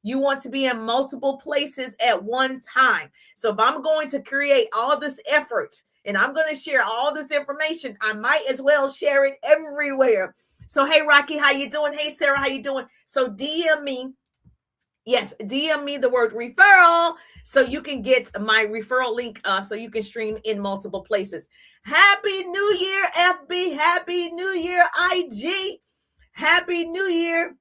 You want to be in multiple places at one time. So if I'm going to create all this effort and I'm going to share all this information, I might as well share it everywhere. So, hey, Rocky, how you doing? Hey, Sarah, how you doing? So DM me. Yes, DM me the word referral so you can get my referral link so you can stream in multiple places. Happy New Year, FB. Happy New Year, IG. Happy New Year.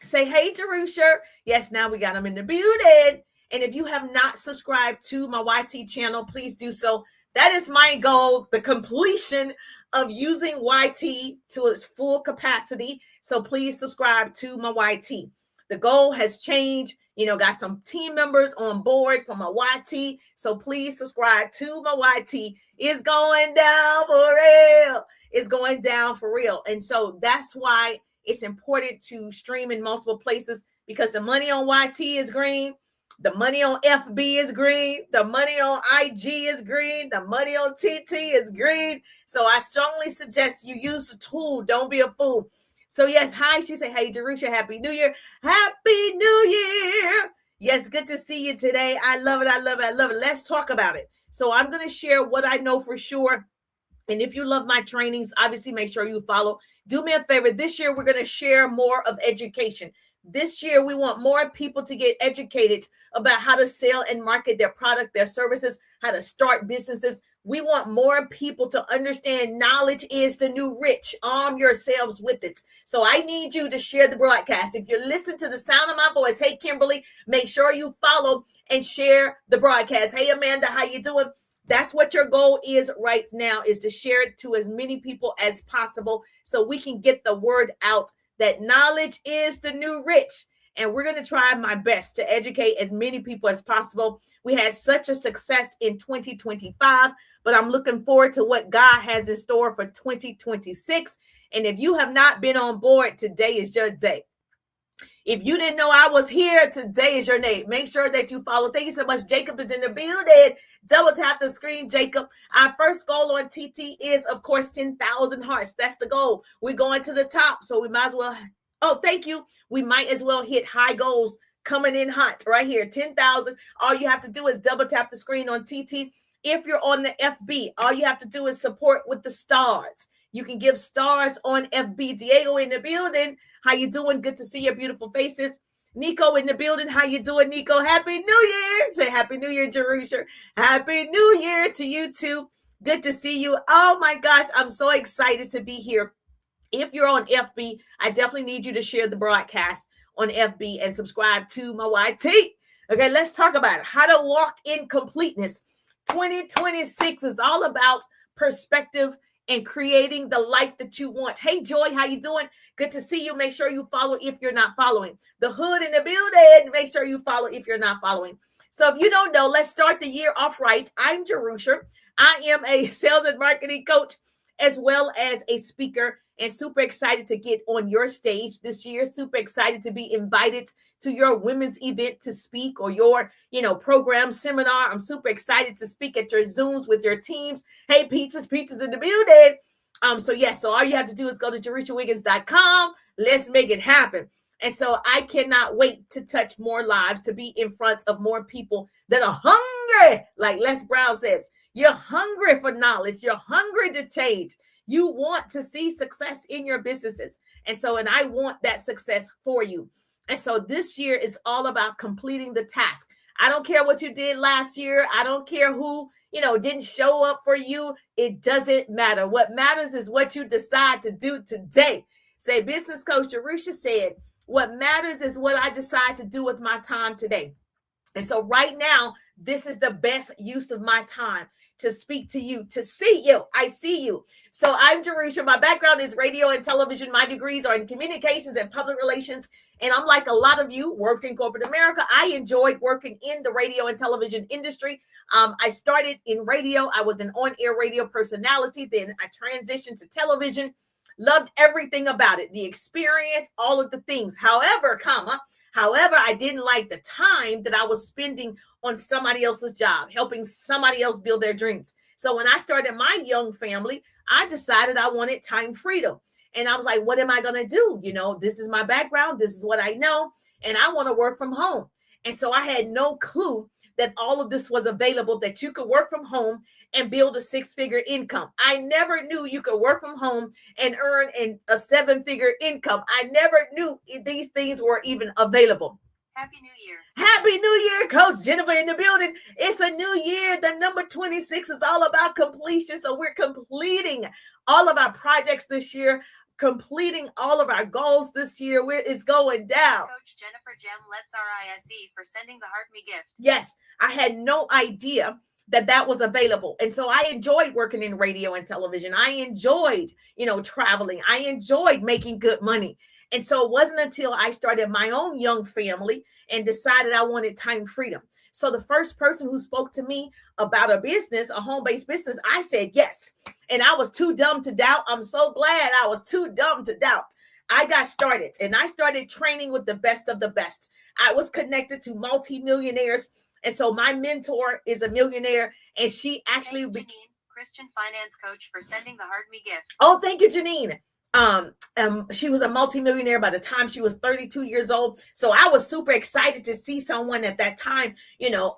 Say hey, Jerusha. Yes, now we got them in the building. And if you have not subscribed to my YT channel, please do so. That is my goal, the completion of using YT to its full capacity. So please subscribe to my YT. The goal has changed. Got some team members on board for my YT. So please subscribe to my YT. It's going down for real. It's going down for real. And so that's why it's important to stream in multiple places, because the money on YT is green. The money on FB is green. The money on IG is green. The money on TT is green. So I strongly suggest you use the tool. Don't be a fool. So yes, hi, she said, hey, Jerusha, Happy New Year. Happy New Year. Yes, good to see you today. I love it. I love it. I love it. Let's talk about it. So I'm going to share what I know for sure. And if you love my trainings, obviously make sure you follow. Do me a favor. This year, we're going to share more of education. This year, we want more people to get educated about how to sell and market their product, their services, how to start businesses. We want more people to understand knowledge is the new rich. Arm yourselves with it. So I need you to share the broadcast. If you listen to the sound of my voice, hey, Kimberly, make sure you follow and share the broadcast. Hey, Amanda, how you doing? That's what your goal is right now, is to share it to as many people as possible so we can get the word out that knowledge is the new rich. And we're going to try my best to educate as many people as possible. We had such a success in 2025, but I'm looking forward to what God has in store for 2026. And if you have not been on board, today is your day. If you didn't know I was here, today is your name. Make sure that you follow. Thank you so much. Jacob is in the building. Double tap the screen, Jacob. Our first goal on TT is, of course, 10,000 hearts. That's the goal. We're going to the top, so we might as well. Oh, thank you. We might as well hit high goals coming in hot right here. 10,000. All you have to do is double tap the screen on TT. If you're on the FB, all you have to do is support with the stars. You can give stars on FB. Diego in the building. How you doing? Good to see your beautiful faces. Nico in the building. How you doing, Nico? Happy New Year. Say Happy New Year, Jerusha. Happy New Year to you too. Good to see you. Oh my gosh, I'm so excited to be here. If you're on FB, I definitely need you to share the broadcast on FB and subscribe to my YT. Okay, let's talk about it. How to walk in completeness. 2026 is all about perspective and creating the life that you want. Hey, Joy, how you doing? Good to see you. Make sure you follow if you're not following. The hood in the building, make sure you follow if you're not following. So if you don't know, let's start the year off right. I'm Jerusha. I am a sales and marketing coach as well as a speaker, and super excited to get on your stage this year. Super excited to be invited to your women's event to speak, or your, program seminar. I'm super excited to speak at your Zooms with your teams. Hey, Peaches in the building. So all you have to do is go to JerushaWiggins.com. Let's make it happen. And so I cannot wait to touch more lives, to be in front of more people that are hungry. Like Les Brown says, you're hungry for knowledge. You're hungry to change. You want to see success in your businesses. And I want that success for you. And so this year is all about completing the task. I don't care what you did last year. I don't care who, didn't show up for you. It doesn't matter. What matters is what you decide to do today. Say, business coach Jerusha said, what matters is what I decide to do with my time today. And so right now, this is the best use of my time, to speak to you, to see you. I see you. So I'm Jerusha. My background is radio and television. My degrees are in communications and public relations. And I'm like a lot of you, worked in corporate America. I enjoyed working in the radio and television industry. I started in radio. I was an on-air radio personality. Then I transitioned to television. Loved everything about it, the experience, all of the things. However, I didn't like the time that I was spending on somebody else's job, helping somebody else build their dreams. So when I started my young family, I decided I wanted time freedom. And I was like, what am I going to do? This is my background. This is what I know. and I want to work from home. And so I had no clue that all of this was available, that you could work from home and build a six-figure income. I never knew you could work from home and earn a seven-figure income. I never knew these things were even available. Happy New Year. Happy New Year, Coach Jennifer in the building. It's a new year. The number 26 is all about completion. So we're completing all of our projects this year, completing all of our goals this year. It's going down. Coach Jennifer Gem Let's RISE for sending the Heart Me gift. Yes, I had no idea that was available. And so I enjoyed working in radio and television. I enjoyed, traveling. I enjoyed making good money. And so it wasn't until I started my own young family and decided I wanted time freedom. So the first person who spoke to me about a business, a home-based business, I said yes. And I was too dumb to doubt. I'm so glad I was too dumb to doubt. I got started and I started training with the best of the best. I was connected to multimillionaires. And so my mentor is a millionaire, and she actually Thanks, Janine, Christian finance coach, for sending the Heart Me gift. Oh, thank you, Janine. She was a multimillionaire by the time she was 32 years old. So I was super excited to see someone at that time,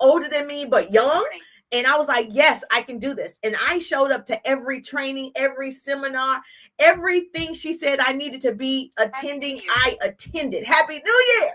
older than me, but young. And I was like, yes, I can do this. And I showed up to every training, every seminar, everything she said I needed to be attending. I attended. Happy New Year.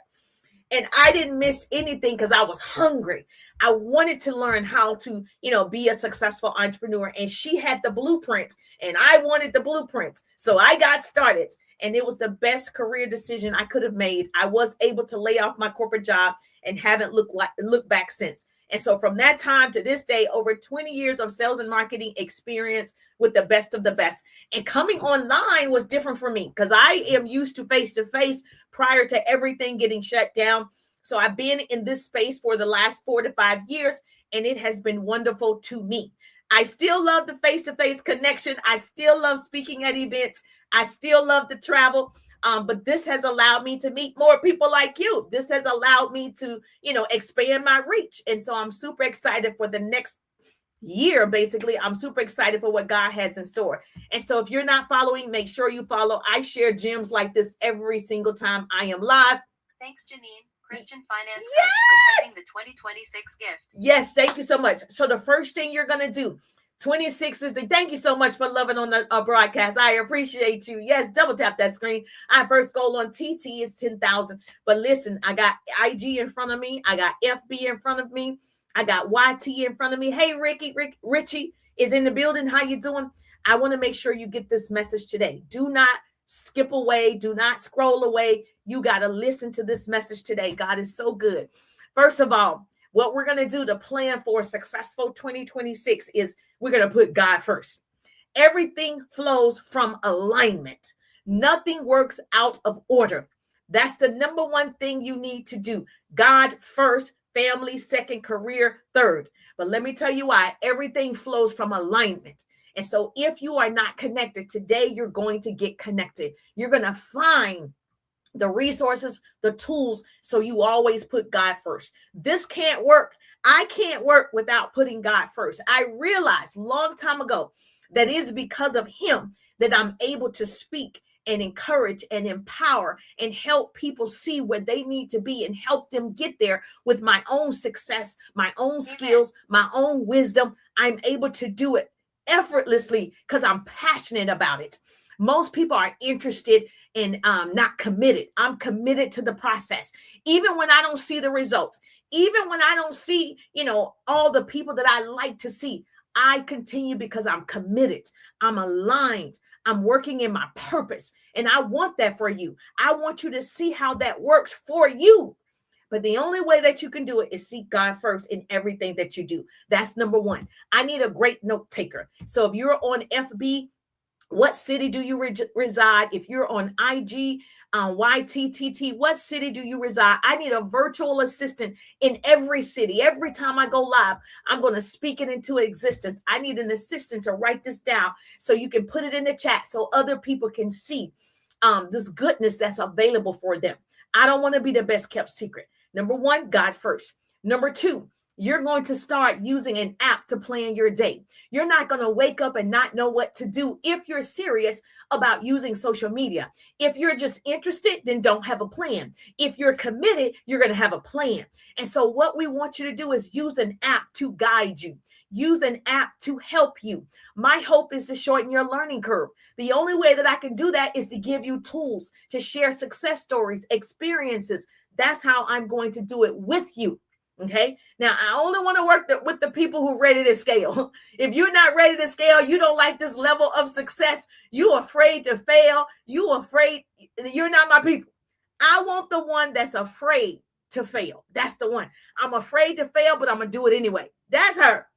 And I didn't miss anything because I was hungry. I wanted to learn how to, be a successful entrepreneur. And she had the blueprint and I wanted the blueprint. So I got started and it was the best career decision I could have made. I was able to lay off my corporate job and haven't looked back since. And so from that time to this day, over 20 years of sales and marketing experience with the best of the best. And coming online was different for me because I am used to face-to-face prior to everything getting shut down. So I've been in this space for the last 4 to 5 years, and it has been wonderful to me. I still love the face-to-face connection. I still love speaking at events. I still love the travel. But this has allowed me to meet more people like you. This has allowed me to, expand my reach. And so I'm super excited for the next year. Basically, I'm super excited for what God has in store. And so if you're not following, make sure you follow. I share gems like this every single time I am live. Thanks, Janine, Christian finance coach, for sending the 2026 gift. Yes, thank you so much. So the first thing you're going to do, 26 is thank you so much for loving on the broadcast. I appreciate you. Yes, double tap that screen. Our first goal on TT is 10,000. But listen, I got IG in front of me. I got FB in front of me. I got YT in front of me. Hey, Richie is in the building. How you doing? I want to make sure you get this message today. Do not skip away. Do not scroll away. You got to listen to this message today. God is so good. First of all, what we're going to do to plan for a successful 2026 is we're going to put God first. Everything flows from alignment. Nothing works out of order. That's the number one thing you need to do. God first, family second, career third. But let me tell you why. Everything flows from alignment. And so if you are not connected today, you're going to get connected. You're going to find the resources, the tools, so you always put God first. This can't work. I can't work without putting God first. I realized a long time ago that it is because of him that I'm able to speak and encourage and empower and help people see where they need to be and help them get there with my own success, my own skills, my own wisdom. I'm able to do it effortlessly because I'm passionate about it. Most people are interested in not committed. I'm committed to the process. Even when I don't see the results, even when I don't see, all the people that I like to see, I continue because I'm committed. I'm aligned. I'm working in my purpose. And I want that for you. I want you to see how that works for you. But the only way that you can do it is seek God first in everything that you do. That's number one. I need a great note taker. So if you're on FB, what city do you reside? If you're on IG, YTTT, what city do you reside? I need a virtual assistant in every city. Every time I go live, I'm going to speak it into existence. I need an assistant to write this down so you can put it in the chat so other people can see this goodness that's available for them. I don't want to be the best kept secret. Number one, God first. Number two, You're going to start using an app to plan your day. You're not going to wake up and not know what to do if you're serious about using social media. If you're just interested, then don't have a plan. If you're committed, you're going to have a plan. And so, what we want you to do is use an app to guide you. Use an app to help you. My hope is to shorten your learning curve. The only way that I can do that is to give you tools, to share success stories, experiences. That's how I'm going to do it with you. Okay. Now, I only want to work with the people who are ready to scale. If you're not ready to scale, you don't like this level of success, you're afraid to fail, you're afraid, you're not my people. I want the one that's afraid to fail. That's the one. I'm afraid to fail, but I'm going to do it anyway. That's her.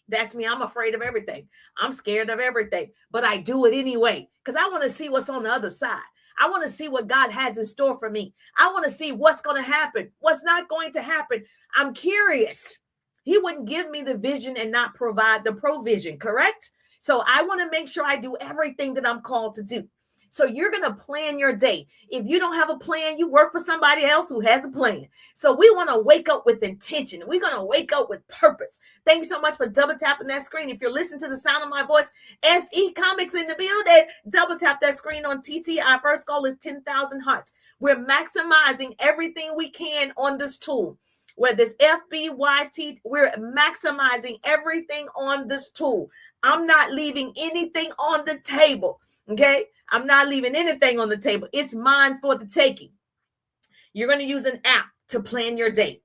That's me. I'm afraid of everything. I'm scared of everything, but I do it anyway because I want to see what's on the other side. I want to see what God has in store for me. I want to see what's going to happen, what's not going to happen. I'm curious. He wouldn't give me the vision and not provide the provision, correct? So I want to make sure I do everything that I'm called to do. So you're going to plan your day. If you don't have a plan, you work for somebody else who has a plan. So we want to wake up with intention. We're going to wake up with purpose. Thank you so much for double tapping that screen. If you're listening to the sound of my voice, SE Comics in the building, double tap that screen on TT. Our first goal is 10,000 hearts. We're maximizing everything we can on this tool. Whether it's FBYT, we're maximizing everything on this tool. I'm not leaving anything on the table. Okay. I'm not leaving anything on the table. It's mine for the taking. You're going to use an app to plan your day.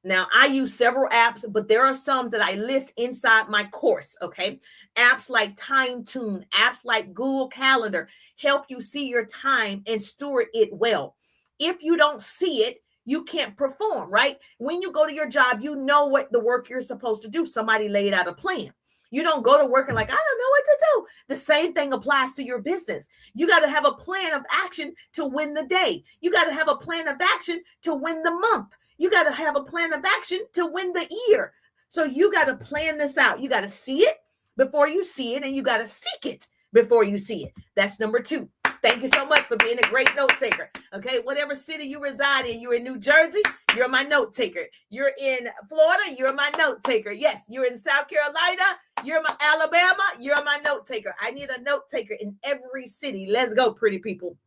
Now, I use several apps, but there are some that I list inside my course, okay? Apps like Time Tune, apps like Google Calendar help you see your time and steward it well. If you don't see it, you can't perform, right? When you go to your job, you know what the work you're supposed to do. Somebody laid out a plan. You don't go to work and like, I don't know what to do. The same thing applies to your business. You got to have a plan of action to win the day. You got to have a plan of action to win the month. You got to have a plan of action to win the year. So you got to plan this out. You got to see it before you see it, and you got to seek it before you see it. That's number 2. Thank you so much for being a great note taker. Okay, whatever city you reside in, you're in New Jersey, you're my note taker. You're in Florida, you're my note taker. Yes, you're in South Carolina, you're my Alabama, you're my note taker. I need a note taker in every city. Let's go, pretty people.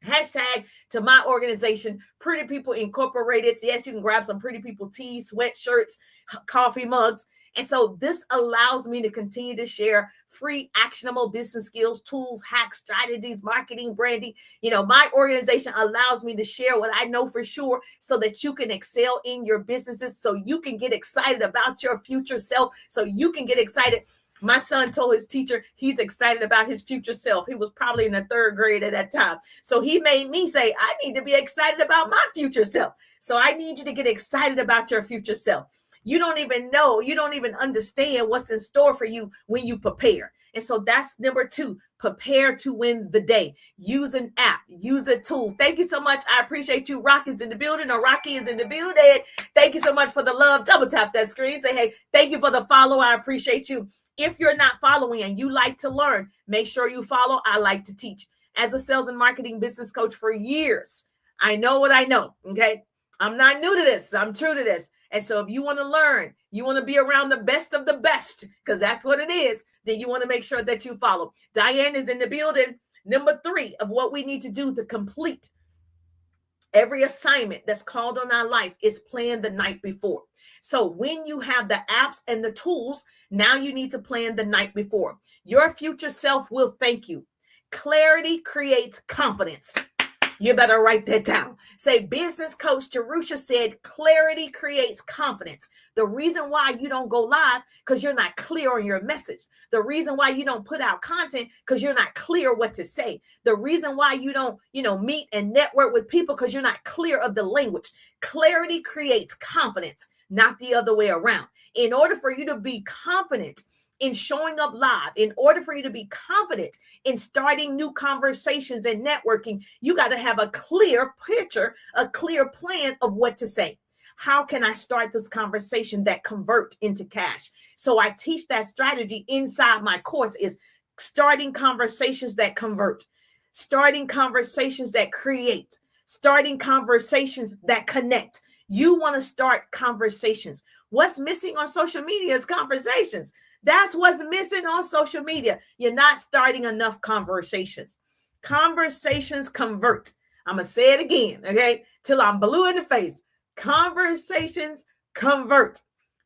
Hashtag to my organization, Pretty People Incorporated. Yes, you can grab some Pretty People tees, sweatshirts, coffee mugs. And so this allows me to continue to share free, actionable business skills, tools, hacks, strategies, marketing, branding. You know, my organization allows me to share what I know for sure so that you can excel in your businesses, so you can get excited about your future self, so you can get excited. My son told his teacher he's excited about his future self. He was probably in the 3rd grade at that time. So he made me say, I need to be excited about my future self. So I need you to get excited about your future self. You don't even know, you don't even understand what's in store for you when you prepare. And so that's number 2, prepare to win the day. Use an app, use a tool. Thank you so much. I appreciate you. Rocky's in the building, or Rocky is in the building. Thank you so much for the love. Double tap that screen. Say, hey, thank you for the follow. I appreciate you. If you're not following and you like to learn, make sure you follow. I like to teach. As a sales and marketing business coach for years, I know what I know. Okay. I'm not new to this. I'm true to this. And so if you want to learn, you want to be around the best of the best, because that's what it is, then you want to make sure that you follow. Diane is in the building. Number 3 of what we need to do to complete every assignment that's called on our life is plan the night before. So when you have the apps and the tools, now you need to plan the night before. Your future self will thank you. Clarity creates confidence. You better write that down. Say, business coach Jerusha said, clarity creates confidence. The reason why you don't go live, because you're not clear on your message. The reason why you don't put out content, because you're not clear what to say. The reason why you don't, meet and network with people, because you're not clear of the language. Clarity creates confidence, not the other way around. In order for you to be confident in showing up live, in order for you to be confident in starting new conversations and networking, you got to have a clear picture, a clear plan of what to say. How can I start this conversation that convert into cash? So I teach that strategy inside my course, is starting conversations that convert, starting conversations that create, starting conversations that connect. You want to start conversations. What's missing on social media is conversations. That's what's missing on social media. You're not starting enough conversations. Conversations convert. I'm going to say it again, okay? Till I'm blue in the face. Conversations convert.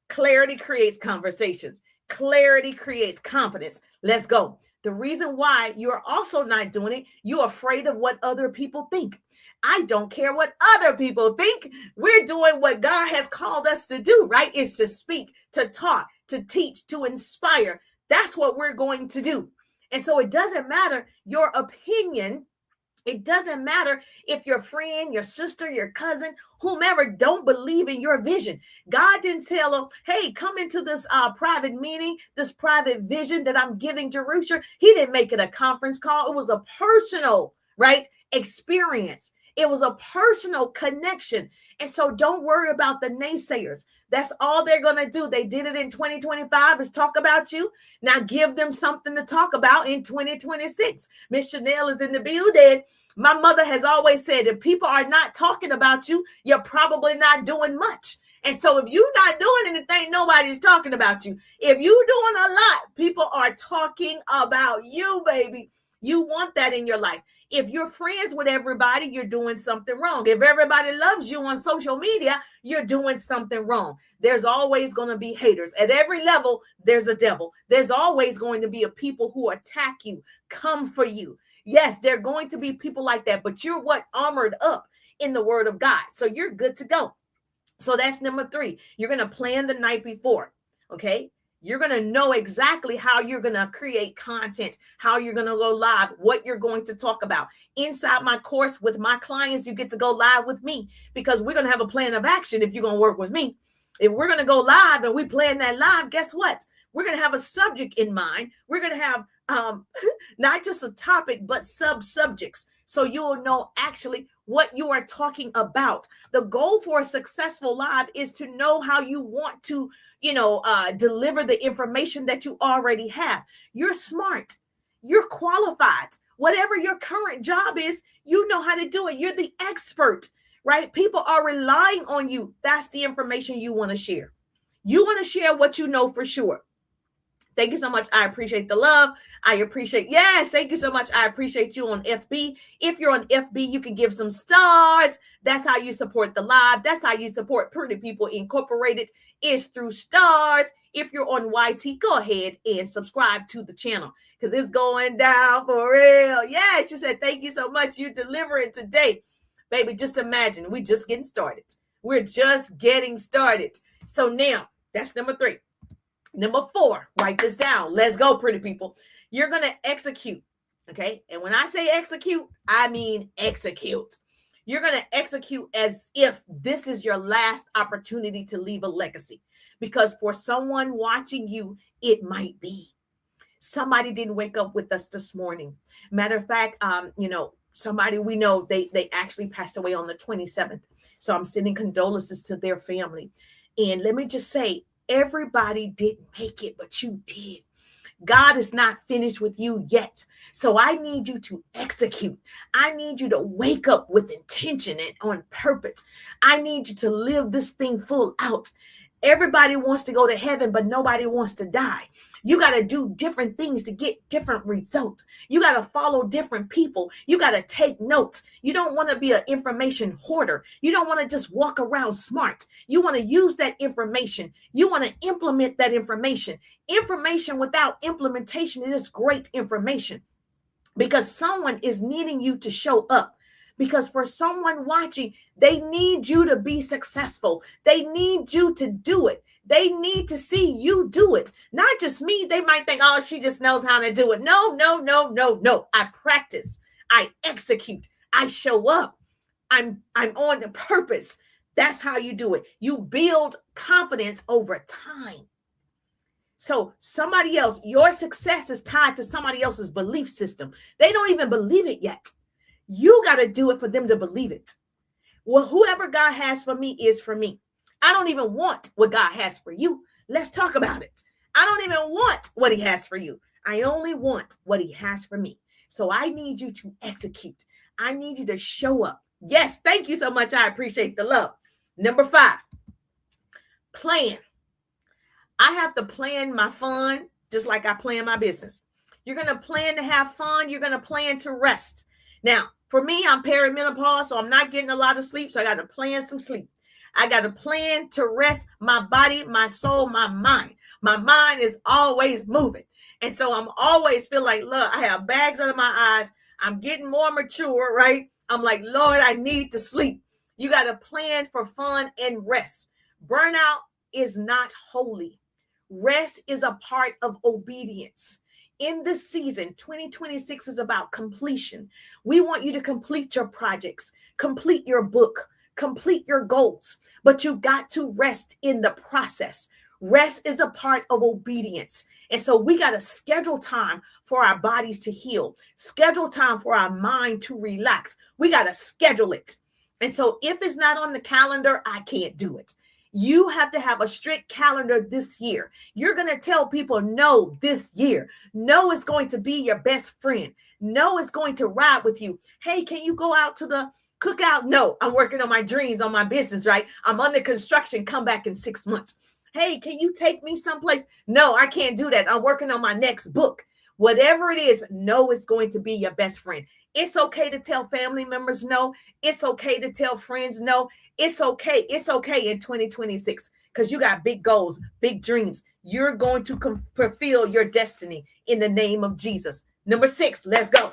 Clarity creates conversations. Clarity creates confidence. Let's go. The reason why you're also not doing it, you're afraid of what other people think. I don't care what other people think. We're doing what God has called us to do, right? Is to speak, to talk, to teach, to inspire. That's what we're going to do. And so it doesn't matter your opinion. It doesn't matter if your friend, your sister, your cousin, whomever don't believe in your vision. God didn't tell them, hey, come into this private meeting, this private vision that I'm giving Jerusha. He didn't make it a conference call. It was a personal, right, experience. It was a personal connection. And so don't worry about the naysayers. That's all they're going to do. They did it in 2025 is talk about you. Now give them something to talk about in 2026. Miss Chanel is in the building. My mother has always said, if people are not talking about you, you're probably not doing much. And so if you're not doing anything, nobody's talking about you. If you're doing a lot, people are talking about you, baby. You want that in your life. If you're friends with everybody, you're doing something wrong. If everybody loves you on social media, you're doing something wrong. There's always going to be haters. At every level, there's a devil. There's always going to be a people who attack you, come for you. Yes, there are going to be people like that, but you're what? Armored up in the word of God. So you're good to go. So that's number 3. You're going to plan the night before. Okay. You're going to know exactly how you're going to create content, how you're going to go live, what you're going to talk about. Inside my course with my clients, you get to go live with me because we're going to have a plan of action if you're going to work with me. If we're going to go live and we plan that live, guess what? We're going to have a subject in mind. We're going to have not just a topic, but sub-subjects. So you'll know actually what you are talking about. The goal for a successful live is to know how you want to deliver the information that you already have. You're smart. You're qualified. Whatever your current job is, you know how to do it. You're the expert, right? People are relying on you. That's the information you want to share. You want to share what you know for sure. Thank you so much. I appreciate the love. Yes, thank you so much. I appreciate you on FB. If you're on FB, you can give some stars. That's how you support the live. That's how you support Pretty People Incorporated, is through stars. If you're on YT, go ahead and subscribe to the channel because it's going down for real. Yes, she said, thank you so much. You're delivering today. Baby, just imagine, we're just getting started. We're just getting started. So now, that's number 3. Number 4, write this down. Let's go, pretty people. You're going to execute, okay? And when I say execute, I mean execute. You're going to execute as if this is your last opportunity to leave a legacy. Because for someone watching you, it might be. Somebody didn't wake up with us this morning. Matter of fact, somebody we know, they actually passed away on the 27th. So I'm sending condolences to their family. And let me just say, everybody didn't make it, but you did. God is not finished with you yet. So I need you to execute. I need you to wake up with intention and on purpose. I need you to live this thing full out. Everybody wants to go to heaven, but nobody wants to die. You got to do different things to get different results. You got to follow different people. You got to take notes. You don't want to be an information hoarder. You don't want to just walk around smart. You want to use that information. You want to implement that information. Information without implementation is great information because someone is needing you to show up. Because for someone watching, they need you to be successful. They need you to do it. They need to see you do it. Not just me. They might think, oh, she just knows how to do it. No. I practice. I execute. I show up. I'm on the purpose. That's how you do it. You build confidence over time. So somebody else, your success is tied to somebody else's belief system. They don't even believe it yet. You got to do it for them to believe it. Well, whoever God has for me is for me. I don't even want what God has for you. Let's talk about it. I don't even want what he has for you. I only want what he has for me. So I need you to execute. I need you to show up. Yes, thank you so much. I appreciate the love. Number 5, plan. I have to plan my fun just like I plan my business. You're going to plan to have fun. You're going to plan to rest. Now, for me, I'm perimenopause, so I'm not getting a lot of sleep. So I got to plan some sleep. I got to plan to rest my body, my soul, my mind. My mind is always moving. And so I'm always feel like, look, I have bags under my eyes. I'm getting more mature, right? I'm like, Lord, I need to sleep. You got to plan for fun and rest. Burnout is not holy. Rest is a part of obedience. In this season, 2026 is about completion. We want you to complete your projects, complete your book, complete your goals, but you got to rest in the process. Rest is a part of obedience. And so we got to schedule time for our bodies to heal, schedule time for our mind to relax. We got to schedule it. And so if it's not on the calendar, I can't do it. You have to have a strict calendar this year. You're going to tell people no this year. No is going to be your best friend. No is going to ride with you. Hey, can you go out to the cookout? No, I'm working on my dreams, on my business, right? I'm under construction. Come back in 6 months. Hey, can you take me someplace? No, I can't do that. I'm working on my next book. Whatever it is, no is going to be your best friend. It's okay to tell family members no. It's okay to tell friends no. It's okay. It's okay in 2026 because you got big goals, big dreams. You're going to fulfill your destiny in the name of Jesus. Number 6, let's go.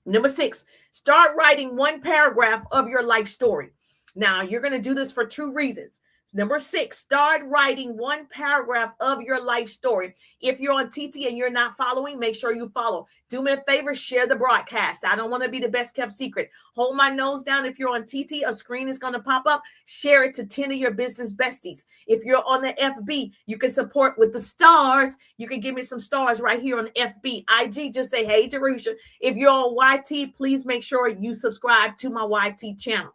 Number 6, start writing one paragraph of your life story. Now, you're going to do this for 2 reasons. Number 6, start writing one paragraph of your life story. If you're on TT and you're not following, make sure you follow. Do me a favor, share the broadcast. I don't want to be the best kept secret. Hold my nose down. If you're on TT, a screen is going to pop up. Share it to 10 of your business besties. If you're on the FB, you can support with the stars. You can give me some stars right here on FB. IG, just say, hey, Jerusha. If you're on YT, please make sure you subscribe to my YT channel.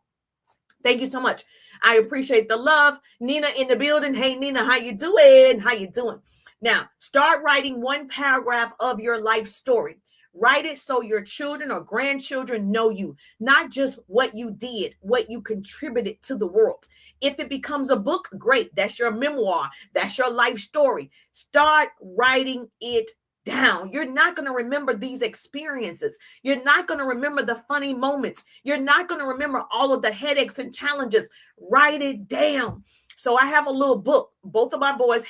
Thank you so much. I appreciate the love. Nina in the building. Hey, Nina, how you doing? How you doing? Now, start writing one paragraph of your life story. Write it so your children or grandchildren know you, not just what you did, what you contributed to the world. If it becomes a book, great. That's your memoir. That's your life story. Start writing it down. You're not going to remember these experiences. You're not going to remember the funny moments. You're not going to remember all of the headaches and challenges. Write it down. So I have a little book, both of my boys,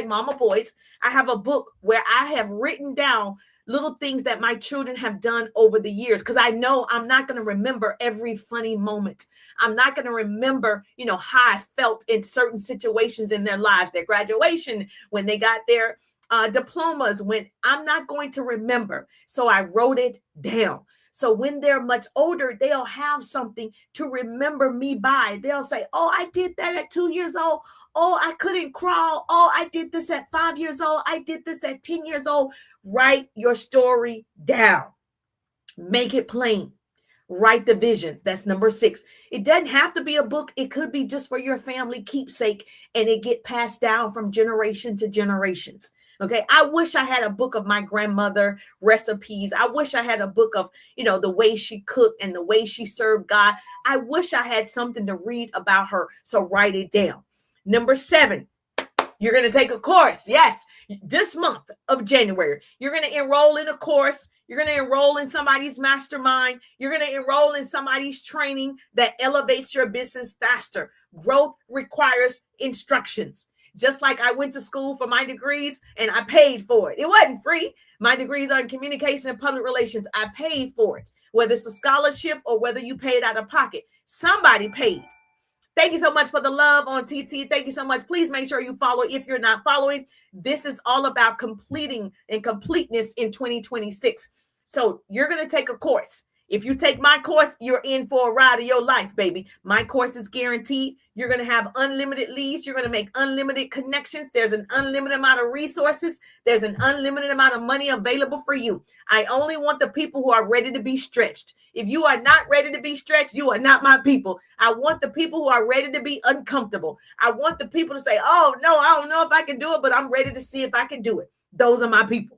#Mama Boys. I have a book where I have written down little things that my children have done over the years, because I know I'm not going to remember every funny moment. I'm not going to remember, how I felt in certain situations in their lives, their graduation, when they got their diplomas, when I'm not going to remember. So I wrote it down. So when they're much older, they'll have something to remember me by. They'll say, oh, I did that at 2 years old. Oh, I couldn't crawl. Oh, I did this at 5 years old. I did this at 10 years old. Write your story down. Make it plain. Write the vision. That's number 6. It doesn't have to be a book. It could be just for your family keepsake, and it get passed down from generation to generations. Okay. I wish I had a book of my grandmother recipes. I wish I had a book of, the way she cooked and the way she served God. I wish I had something to read about her. So write it down. Number 7, you're going to take a course. Yes. This month of January, you're going to enroll in a course. You're going to enroll in somebody's mastermind. You're going to enroll in somebody's training that elevates your business faster. Growth requires instructions. Just like I went to school for my degrees and I paid for it. It wasn't free. My degrees are in communication and public relations. I paid for it. Whether it's a scholarship or whether you paid out of pocket, somebody paid. Thank you so much for the love on TT. Thank you so much. Please make sure you follow if you're not following. This is all about completing and completeness in 2026. So you're going to take a course. If you take my course, you're in for a ride of your life, baby. My course is guaranteed. You're going to have unlimited leads. You're going to make unlimited connections. There's an unlimited amount of resources. There's an unlimited amount of money available for you. I only want the people who are ready to be stretched. If you are not ready to be stretched, you are not my people. I want the people who are ready to be uncomfortable. I want the people to say, oh, no, I don't know if I can do it, but I'm ready to see if I can do it. Those are my people.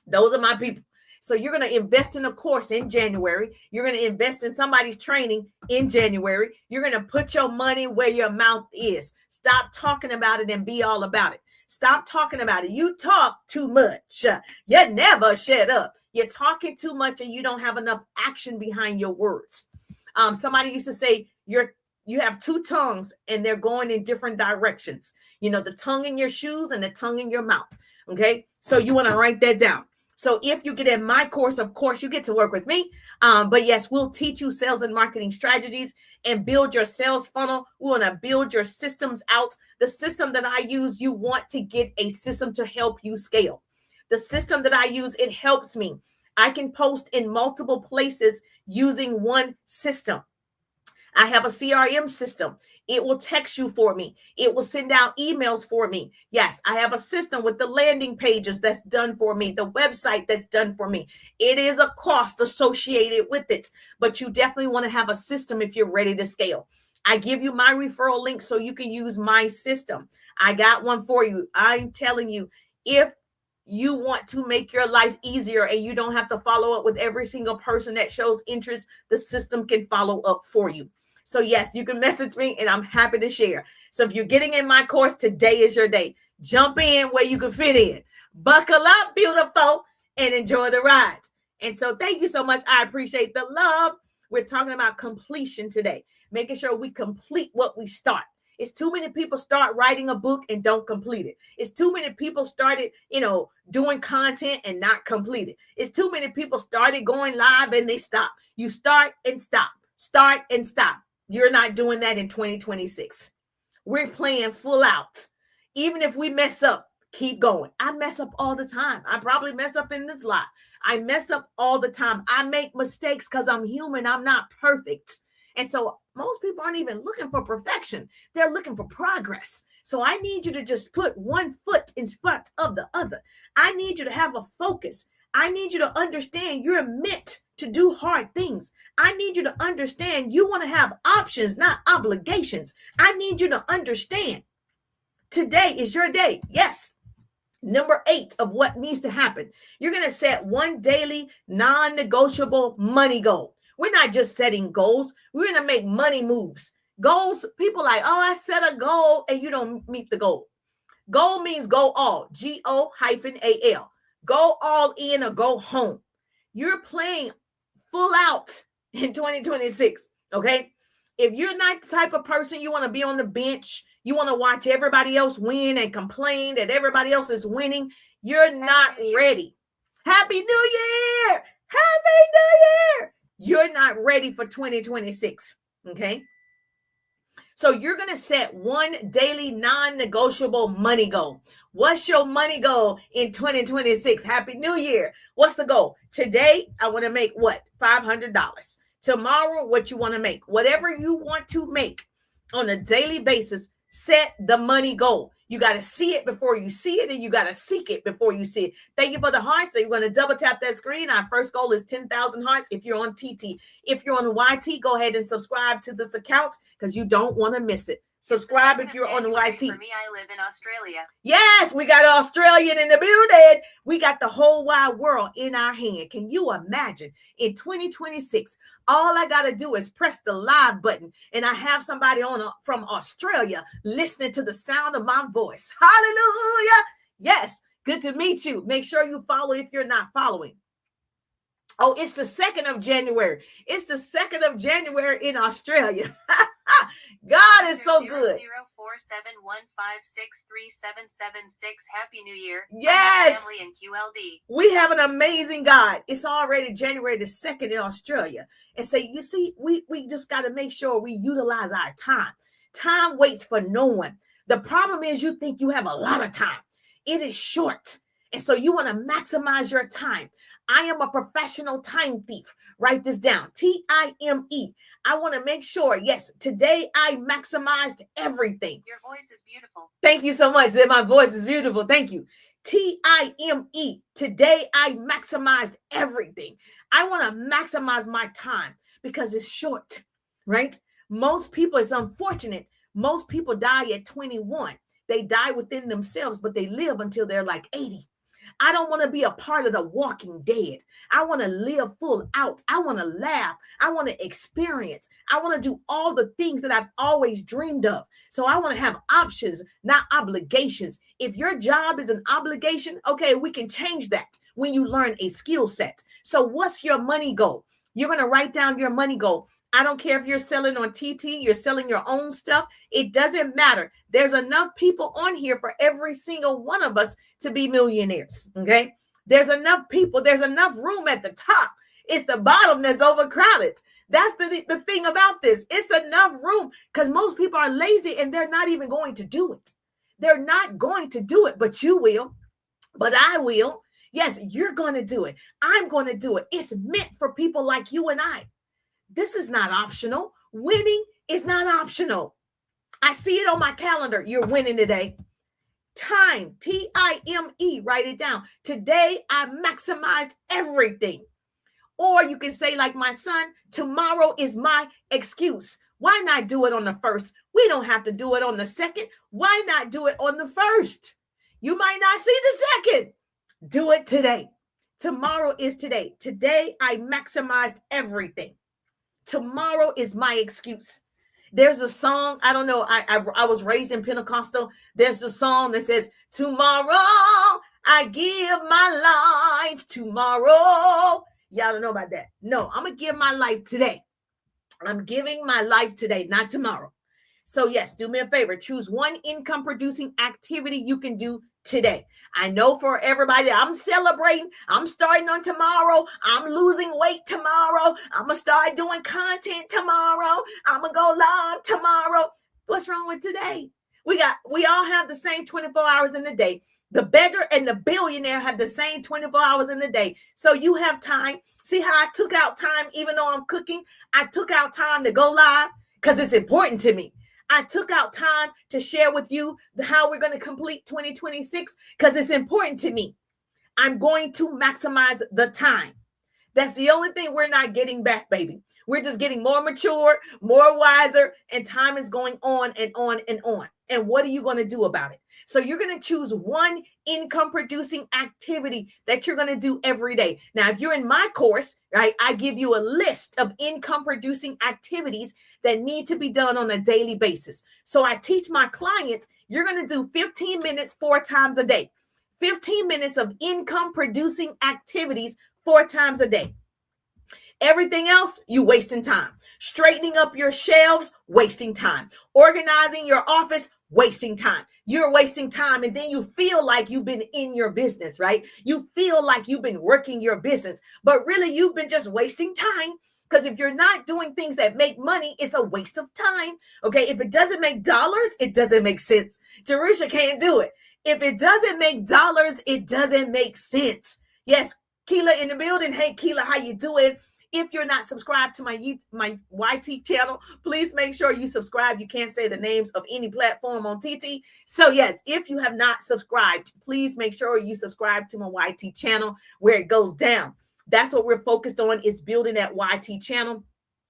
Those are my people. So you're going to invest in a course in January. You're going to invest in somebody's training in January. You're going to put your money where your mouth is. Stop talking about it and be all about it. Stop talking about it. You talk too much. You never shut up. You're talking too much and you don't have enough action behind your words. Somebody used to say you have two tongues and they're going in different directions. The tongue in your shoes and the tongue in your mouth. Okay. So you want to write that down. So if you get in my course, of course, you get to work with me. But yes, we'll teach you sales and marketing strategies and build your sales funnel. We want to build your systems out. The system that I use, you want to get a system to help you scale. The system that I use, it helps me. I can post in multiple places using one system. I have a CRM system. It will text you for me. It will send out emails for me. Yes, I have a system with the landing pages that's done for me, the website that's done for me. It is a cost associated with it, but you definitely want to have a system if you're ready to scale. I give you my referral link so you can use my system. I got one for you. I'm telling you, if you want to make your life easier and you don't have to follow up with every single person that shows interest, the system can follow up for you. So yes, you can message me and I'm happy to share. So if you're getting in my course, today is your day. Jump in where you can fit in. Buckle up, beautiful, and enjoy the ride. And so thank you so much. I appreciate the love. We're talking about completion today, making sure we complete what we start. It's too many people start writing a book and don't complete it. It's too many people started, doing content and not complete it. It's too many people started going live and they stop. You start and stop. Start and stop. You're not doing that in 2026. We're playing full out. Even if we mess up, keep going. I mess up all the time. I probably mess up in this life. I mess up all the time. I make mistakes because I'm human. I'm not perfect. And so most people aren't even looking for perfection. They're looking for progress. So I need you to just put one foot in front of the other. I need you to have a focus. I need you to understand you're meant to do hard things. I need you to understand you want to have options, not obligations. I need you to understand today is your day. Yes. Number 8 of what needs to happen. You're going to set one daily non-negotiable money goal. We're not just setting goals. We're going to make money moves. Goals, people like, oh, I set a goal and you don't meet the goal. Goal means go all, G-O-hyphen-A-L. Go all in or go home. You're playing full out in 2026, okay? If you're not the type of person you want to be on the bench, you want to watch everybody else win and complain that everybody else is winning, you're not ready. Happy New Year! Happy New Year! You're not ready for 2026, okay? So you're going to set one daily non-negotiable money goal. What's your money goal in 2026? Happy New Year. What's the goal? Today, I want to make what? $500. Tomorrow, what you want to make. Whatever you want to make on a daily basis, set the money goal. You got to see it before you see it, and you got to seek it before you see it. Thank you for the hearts. So you're going to double tap that screen. Our first goal is 10,000 hearts if you're on TT. If you're on YT, go ahead and subscribe to this account because you don't want to miss it. Subscribe if you're on YT. For me, I live in Australia. Yes, we got an Australian in the building. We got the whole wide world in our hand. Can you imagine? In 2026, all I got to do is press the live button, and I have somebody from Australia listening to the sound of my voice. Hallelujah. Yes, good to meet you. Make sure you follow if you're not following. Oh, it's the 2nd of January. It's the 2nd of January in Australia. God is so good. 04715637776. Happy New Year. Yes. Family and QLD. We have an amazing God. It's already January the 2nd in Australia. And so you see, we just got to make sure we utilize our time. Time waits for no one. The problem is you think you have a lot of time. It is short. And so you want to maximize your time. I am a professional time thief. Write this down. T-I-M-E. I want to make sure, yes, today I maximized everything. Your voice is beautiful. Thank you so much. My voice is beautiful. Thank you. T-I-M-E. Today I maximized everything. I want to maximize my time because it's short, right? Most people, it's unfortunate. Most people die at 21. They die within themselves, but they live until they're like 80. I don't want to be a part of the walking dead. I want to live full out. I want to laugh. I want to experience. I want to do all the things that I've always dreamed of. So I want to have options, not obligations. If your job is an obligation, okay, we can change that when you learn a skill set. So what's your money goal? You're going to write down your money goal. I don't care if you're selling on TT, you're selling your own stuff. It doesn't matter. There's enough people on here for every single one of us to be millionaires. Okay. There's enough people. There's enough room at the top. It's the bottom that's overcrowded. That's the thing about this. It's enough room because most people are lazy and they're not even going to do it. They're not going to do it, but you will, but I will. Yes, you're going to do it. I'm going to do it. It's meant for people like you and I. This is not optional. Winning is not optional. I see it on my calendar. You're winning today. Time, Time, write it down. Today, I maximized everything. Or you can say, like my son, tomorrow is my excuse. Why not do it on the first? We don't have to do it on the second. Why not do it on the first? You might not see the second. Do it today. Tomorrow is today. Today, I maximized everything. Tomorrow is my excuse. There's a song, I don't know, I was raised in Pentecostal. There's a song that says, tomorrow I give my life. Tomorrow. Y'all don't know about that. No, I'm going to give my life today. I'm giving my life today, not tomorrow. So yes, do me a favor. Choose one income producing activity you can do today. I know for everybody, I'm celebrating. I'm starting on tomorrow. I'm losing weight tomorrow. I'm going to start doing content tomorrow. I'm going to go live tomorrow. What's wrong with today? We all have the same 24 hours in the day. The beggar and the billionaire have the same 24 hours in the day. So you have time. See how I took out time, even though I'm cooking, I took out time to go live because it's important to me. I took out time to share with you how we're going to complete 2026 because it's important to me. I'm going to maximize the time. That's the only thing we're not getting back, baby. We're just getting more mature, more wiser, and time is going on and on and on. And what are you going to do about it? So you're going to choose one income producing activity that you're going to do every day. Now, if you're in my course, right, I give you a list of income producing activities that need to be done on a daily basis. So I teach my clients, you're going to do 15 minutes 4 times a day. 15 minutes of income producing activities 4 times a day. Everything else, you wasting time. Straightening up your shelves, wasting time. Organizing your office, wasting time. You're wasting time. And then you feel like you've been in your business, right? You feel like you've been working your business, but really you've been just wasting time. Because if you're not doing things that make money, it's a waste of time. Okay. If it doesn't make dollars, it doesn't make sense. Jerusha can't do it. If it doesn't make dollars, it doesn't make sense. Yes. Keela in the building. Hey, Keela, how you doing? If you're not subscribed to my YT channel, please make sure you subscribe. You can't say the names of any platform on TT. So yes, if you have not subscribed, please make sure you subscribe to my YT channel where it goes down. That's what we're focused on, is building that YT channel.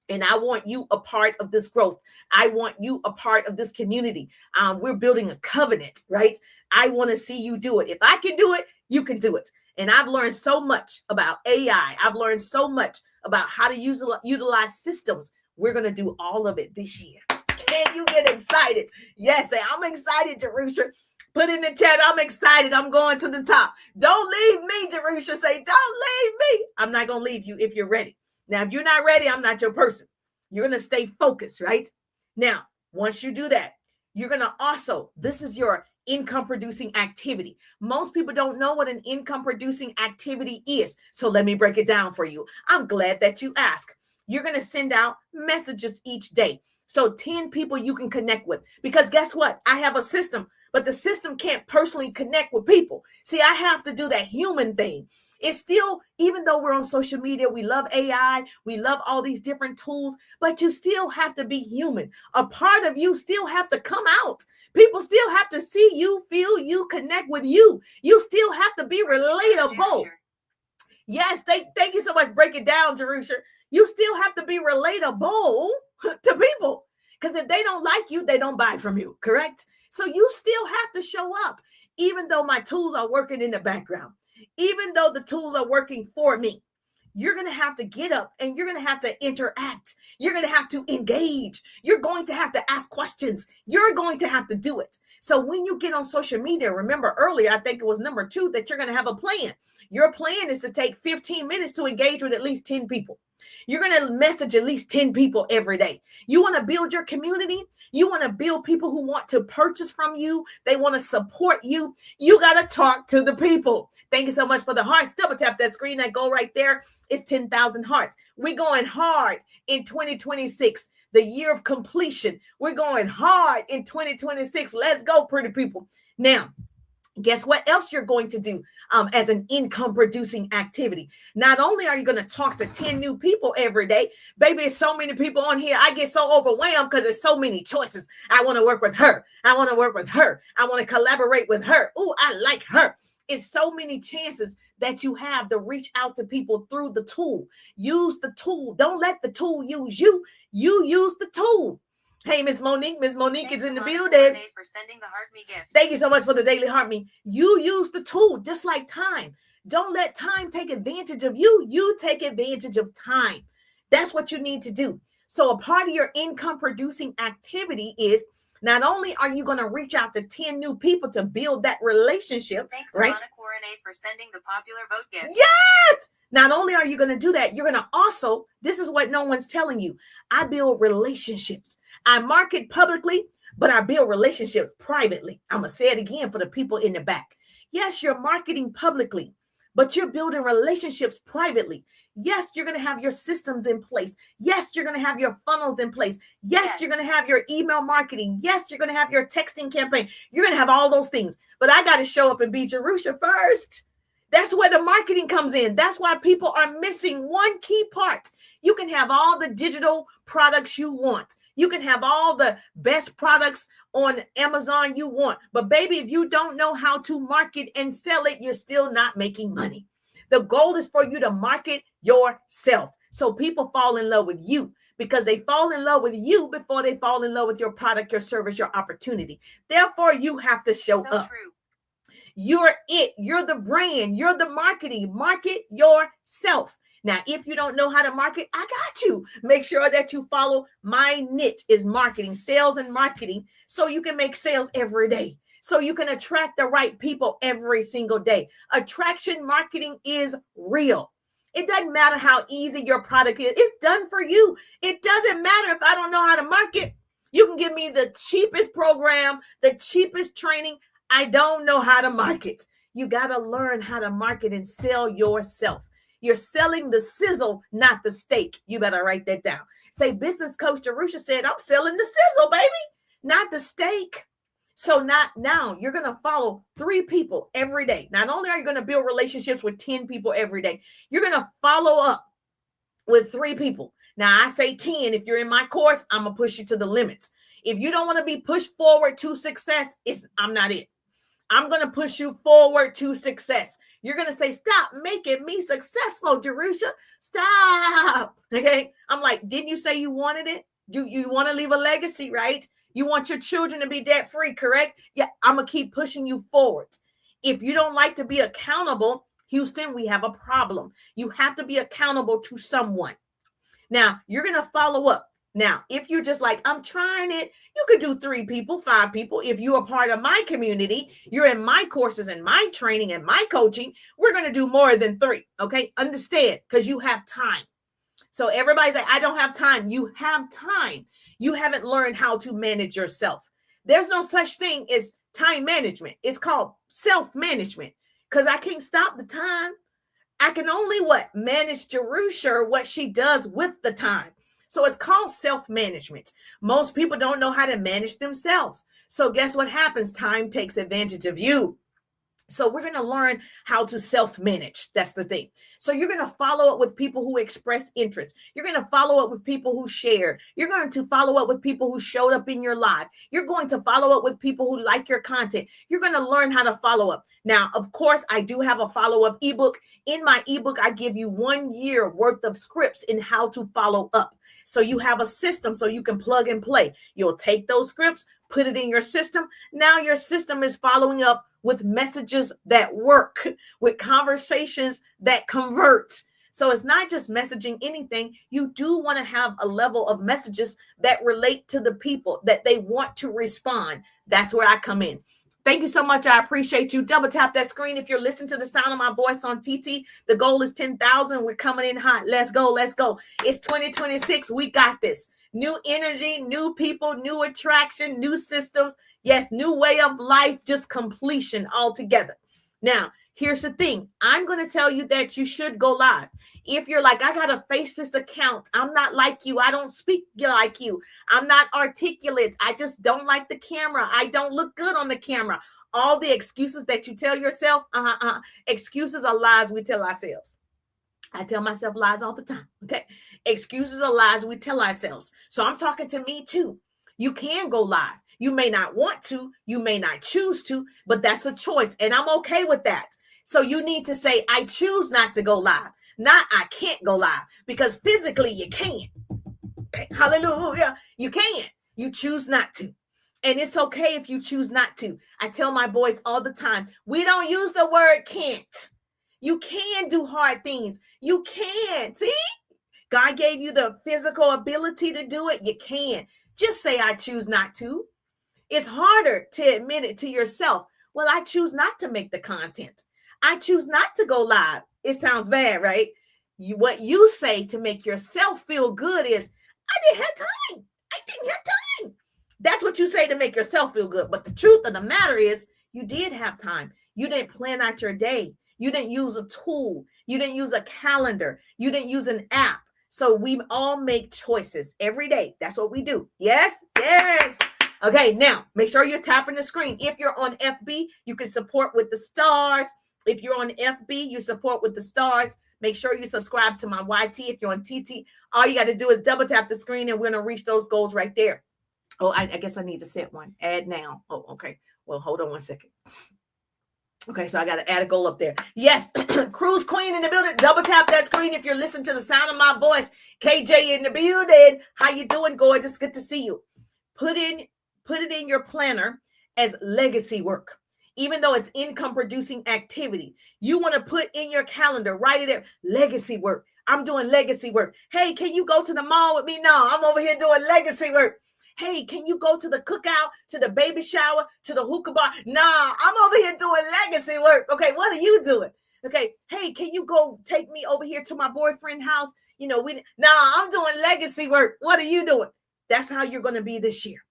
And I want you a part of this growth. I want you a part of this community. We're building a covenant, right? I want to see you do it. If I can do it, you can do it. And I've learned so much about AI. I've learned so much about how to utilize systems. We're going to do all of it this year. Can you get excited? Yes, I'm excited, Jerusha. Put in the chat, I'm excited. I'm going to the top. Don't leave me, Jerusha. Say, don't leave me. I'm not going to leave you if you're ready. Now, if you're not ready, I'm not your person. You're going to stay focused, right? Now, once you do that, you're going to also, this is your income producing activity. Most people don't know what an income producing activity is. So let me break it down for you. I'm glad that you asked. You're going to send out messages each day. So 10 people you can connect with, because guess what? I have a system, but the system can't personally connect with people. See, I have to do that human thing. It's still, even though we're on social media, we love AI, we love all these different tools, but you still have to be human. A part of you still have to come out. People still have to see you, feel you, connect with you. You still have to be relatable. Yes, thank you so much. Break it down, Jerusha. You still have to be relatable to people, because if they don't like you, they don't buy from you, correct? So you still have to show up, even though my tools are working in the background. Even though the tools are working for me, you're going to have to get up and you're going to have to interact. You're going to have to engage. You're going to have to ask questions. You're going to have to do it. So when you get on social media, remember earlier, I think it was number 2, that you're going to have a plan. Your plan is to take 15 minutes to engage with at least 10 people. You're going to message at least 10 people every day. You want to build your community. You want to build people who want to purchase from you. They want to support you. You got to talk to the people. Thank you so much for the hearts. Double tap that screen. That goal right there is 10,000 hearts. We're going hard in 2026, the year of completion. We're going hard in 2026. Let's go, pretty people. Now, guess what else you're going to do as an income producing activity? Not only are you going to talk to 10 new people every day, baby, there's so many people on here. I get so overwhelmed because there's so many choices. I want to work with her. I want to work with her. I want to collaborate with her. Oh, I like her. It's so many chances that you have to reach out to people through the tool. Use the tool. Don't let the tool use you. You use the tool. Hey, Miss Monique. Miss Monique Thanks is in the a lot, building. Renee, for sending the Heart Me gift. Thank you so much for the daily heart me. You use the tool just like time. Don't let time take advantage of you. You take advantage of time. That's what you need to do. So a part of your income producing activity is not only are you going to reach out to 10 new people to build that relationship, Thanks, right? Renee, for sending the popular vote gift. Yes. Not only are you going to do that, you're going to also, this is what no one's telling you. I build relationships. I market publicly, but I build relationships privately. I'm going to say it again for the people in the back. Yes, you're marketing publicly, but you're building relationships privately. Yes, you're going to have your systems in place. Yes, you're going to have your funnels in place. Yes, you're going to have your email marketing. Yes, you're going to have your texting campaign. You're going to have all those things. But I got to show up and be Jerusha first. That's where the marketing comes in. That's why people are missing one key part. You can have all the digital products you want. You can have all the best products on Amazon you want. But baby, if you don't know how to market and sell it, you're still not making money. The goal is for you to market yourself. So people fall in love with you because they fall in love with you before they fall in love with your product, your service, your opportunity. Therefore, you have to show up. True. You're it. You're the brand. You're the marketing. Market yourself. Now, if you don't know how to market, I got you. Make sure that you follow my niche is marketing, sales and marketing, so you can make sales every day. So you can attract the right people every single day. Attraction marketing is real. It doesn't matter how easy your product is. It's done for you. It doesn't matter if I don't know how to market. You can give me the cheapest program, the cheapest training. I don't know how to market. You got to learn how to market and sell yourself. You're selling the sizzle, not the steak. You better write that down. Say, business coach Jerusha said, I'm selling the sizzle, baby, not the steak. So now you're going to follow 3 people every day. Not only are you going to build relationships with 10 people every day, you're going to follow up with 3 people. Now, I say 10. If you're in my course, I'm going to push you to the limits. If you don't want to be pushed forward to success, I'm not it. I'm going to push you forward to success. You're going to say, stop making me successful, Jerusha. Stop. Okay. I'm like, didn't you say you wanted it? You want to leave a legacy, right? You want your children to be debt free, correct? Yeah. I'm going to keep pushing you forward. If you don't like to be accountable, Houston, we have a problem. You have to be accountable to someone. Now, you're going to follow up. Now, if you're just like, I'm trying it, you could do 3 people, 5 people. If you are part of my community, you're in my courses and my training and my coaching, we're going to do more than 3. Okay. Understand, because you have time. So everybody's like, I don't have time. You have time. You haven't learned how to manage yourself. There's no such thing as time management. It's called self-management, because I can't stop the time. I can only manage Jerusha, what she does with the time. So it's called self-management. Most people don't know how to manage themselves. So guess what happens? Time takes advantage of you. So we're going to learn how to self-manage. That's the thing. So you're going to follow up with people who express interest. You're going to follow up with people who share. You're going to follow up with people who showed up in your live. You're going to follow up with people who like your content. You're going to learn how to follow up. Now, of course, I do have a follow-up ebook. In my ebook, I give you 1 year worth of scripts in how to follow up. So you have a system so you can plug and play. You'll take those scripts, put it in your system. Now your system is following up with messages that work, with conversations that convert. So it's not just messaging anything. You do want to have a level of messages that relate to the people, that they want to respond. That's where I come in. Thank you so much. I appreciate you. Double tap that screen if you're listening to the sound of my voice on TT. The goal is 10,000. We're coming in hot. Let's go. Let's go. It's 2026. We got this. New energy, new people, new attraction, new systems. Yes, new way of life, just completion altogether. Now, here's the thing. I'm going to tell you that you should go live. If you're like, I got to face this account. I'm not like you. I don't speak like you. I'm not articulate. I just don't like the camera. I don't look good on the camera. All the excuses that you tell yourself, excuses are lies we tell ourselves. I tell myself lies all the time. Okay. Excuses are lies we tell ourselves. So I'm talking to me too. You can go live. You may not want to, you may not choose to, but that's a choice. And I'm okay with that. So you need to say, I choose not to go live. Not I can't go live, because physically you can. Okay. Hallelujah. You can. You choose not to. And it's okay if you choose not to. I tell my boys all the time, we don't use the word can't. You can do hard things. You can. See? God gave you the physical ability to do it. You can. Just say, I choose not to. It's harder to admit it to yourself. Well, I choose not to make the content. I choose not to go live. It sounds bad, right? What you say to make yourself feel good is, I didn't have time. I didn't have time. That's what you say to make yourself feel good. But the truth of the matter is, you did have time. You didn't plan out your day. You didn't use a tool. You didn't use a calendar. You didn't use an app. So we all make choices every day. That's what we do. Yes? Yes. Okay, now make sure you're tapping the screen. If you're on FB, you can support with the stars. If you're on FB, you support with the stars. Make sure you subscribe to my YT. If you're on TT, all you got to do is double tap the screen and we're going to reach those goals right there. Oh, I guess I need to set one. Add now. Oh, okay. Well, hold on one second. Okay, so I got to add a goal up there. Yes, Cruise Queen in the building. Double tap that screen if you're listening to the sound of my voice. KJ in the building. How you doing, gorgeous? Good to see you. Put it in your planner as legacy work. Even though it's income producing activity, you want to put in your calendar, write it there, legacy work. I'm doing legacy work. Hey, can you go to the mall with me? No, I'm over here doing legacy work. Hey, can you go to the cookout, to the baby shower, to the hookah bar? Nah, I'm over here doing legacy work. Okay, what are you doing? Okay, hey, can you go take me over here to my boyfriend's house? I'm doing legacy work. What are you doing? That's how you're going to be this year.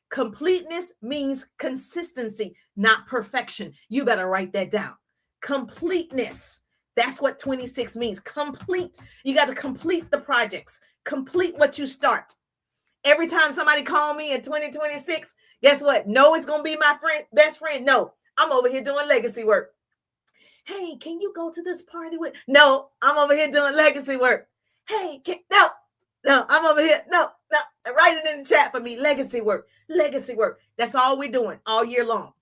Completeness means consistency, not perfection. You better write that down. Completeness. That's what 26 means. Complete. You got to complete the projects. Complete what you start. Every time somebody call me in 2026, guess what? No, it's going to be my best friend. No, I'm over here doing legacy work. Hey, can you go to this party with? No, I'm over here doing legacy work. Hey, no, I'm over here. No. Write it in the chat for me. Legacy work. Legacy work. That's all we're doing all year long.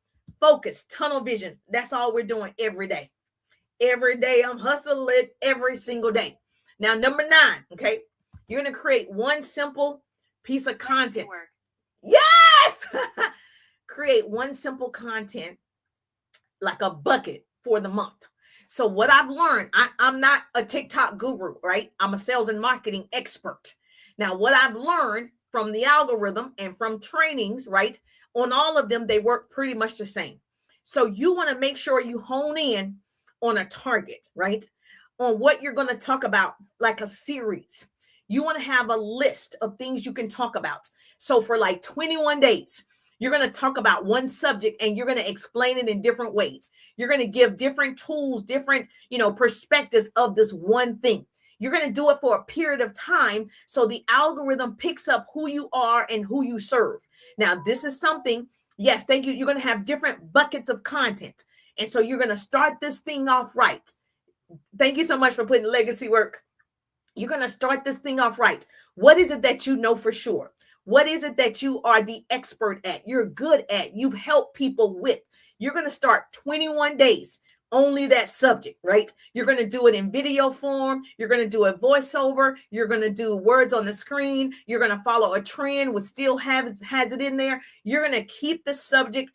Focus, tunnel vision. That's all we're doing every day. Every day I'm hustling every single day. Now, number 9, okay? You're going to create one simple piece of content. Yes! Create one simple content like a bucket for the month. So what I've learned, I'm not a TikTok guru, right? I'm a sales and marketing expert. Now, what I've learned from the algorithm and from trainings, right, on all of them, they work pretty much the same. So you want to make sure you hone in on a target, right, on what you're going to talk about, like a series. You want to have a list of things you can talk about. So for like 21 days, you're going to talk about one subject and you're going to explain it in different ways. You're going to give different tools, different, perspectives of this one thing. You're going to do it for a period of time so the algorithm picks up who you are and who you serve. Now, this is something, yes, thank you. You're going to have different buckets of content. And so you're going to start this thing off right. Thank you so much for putting legacy work. You're going to start this thing off right. What is it that you know for sure? What is it that you are the expert at? You're good at, you've helped people with. You're going to start 21 days. only that subject, right? You're going to do it in video form. You're going to do a voiceover. You're going to do words on the screen. You're going to follow a trend which still has it in there. You're going to keep the subject.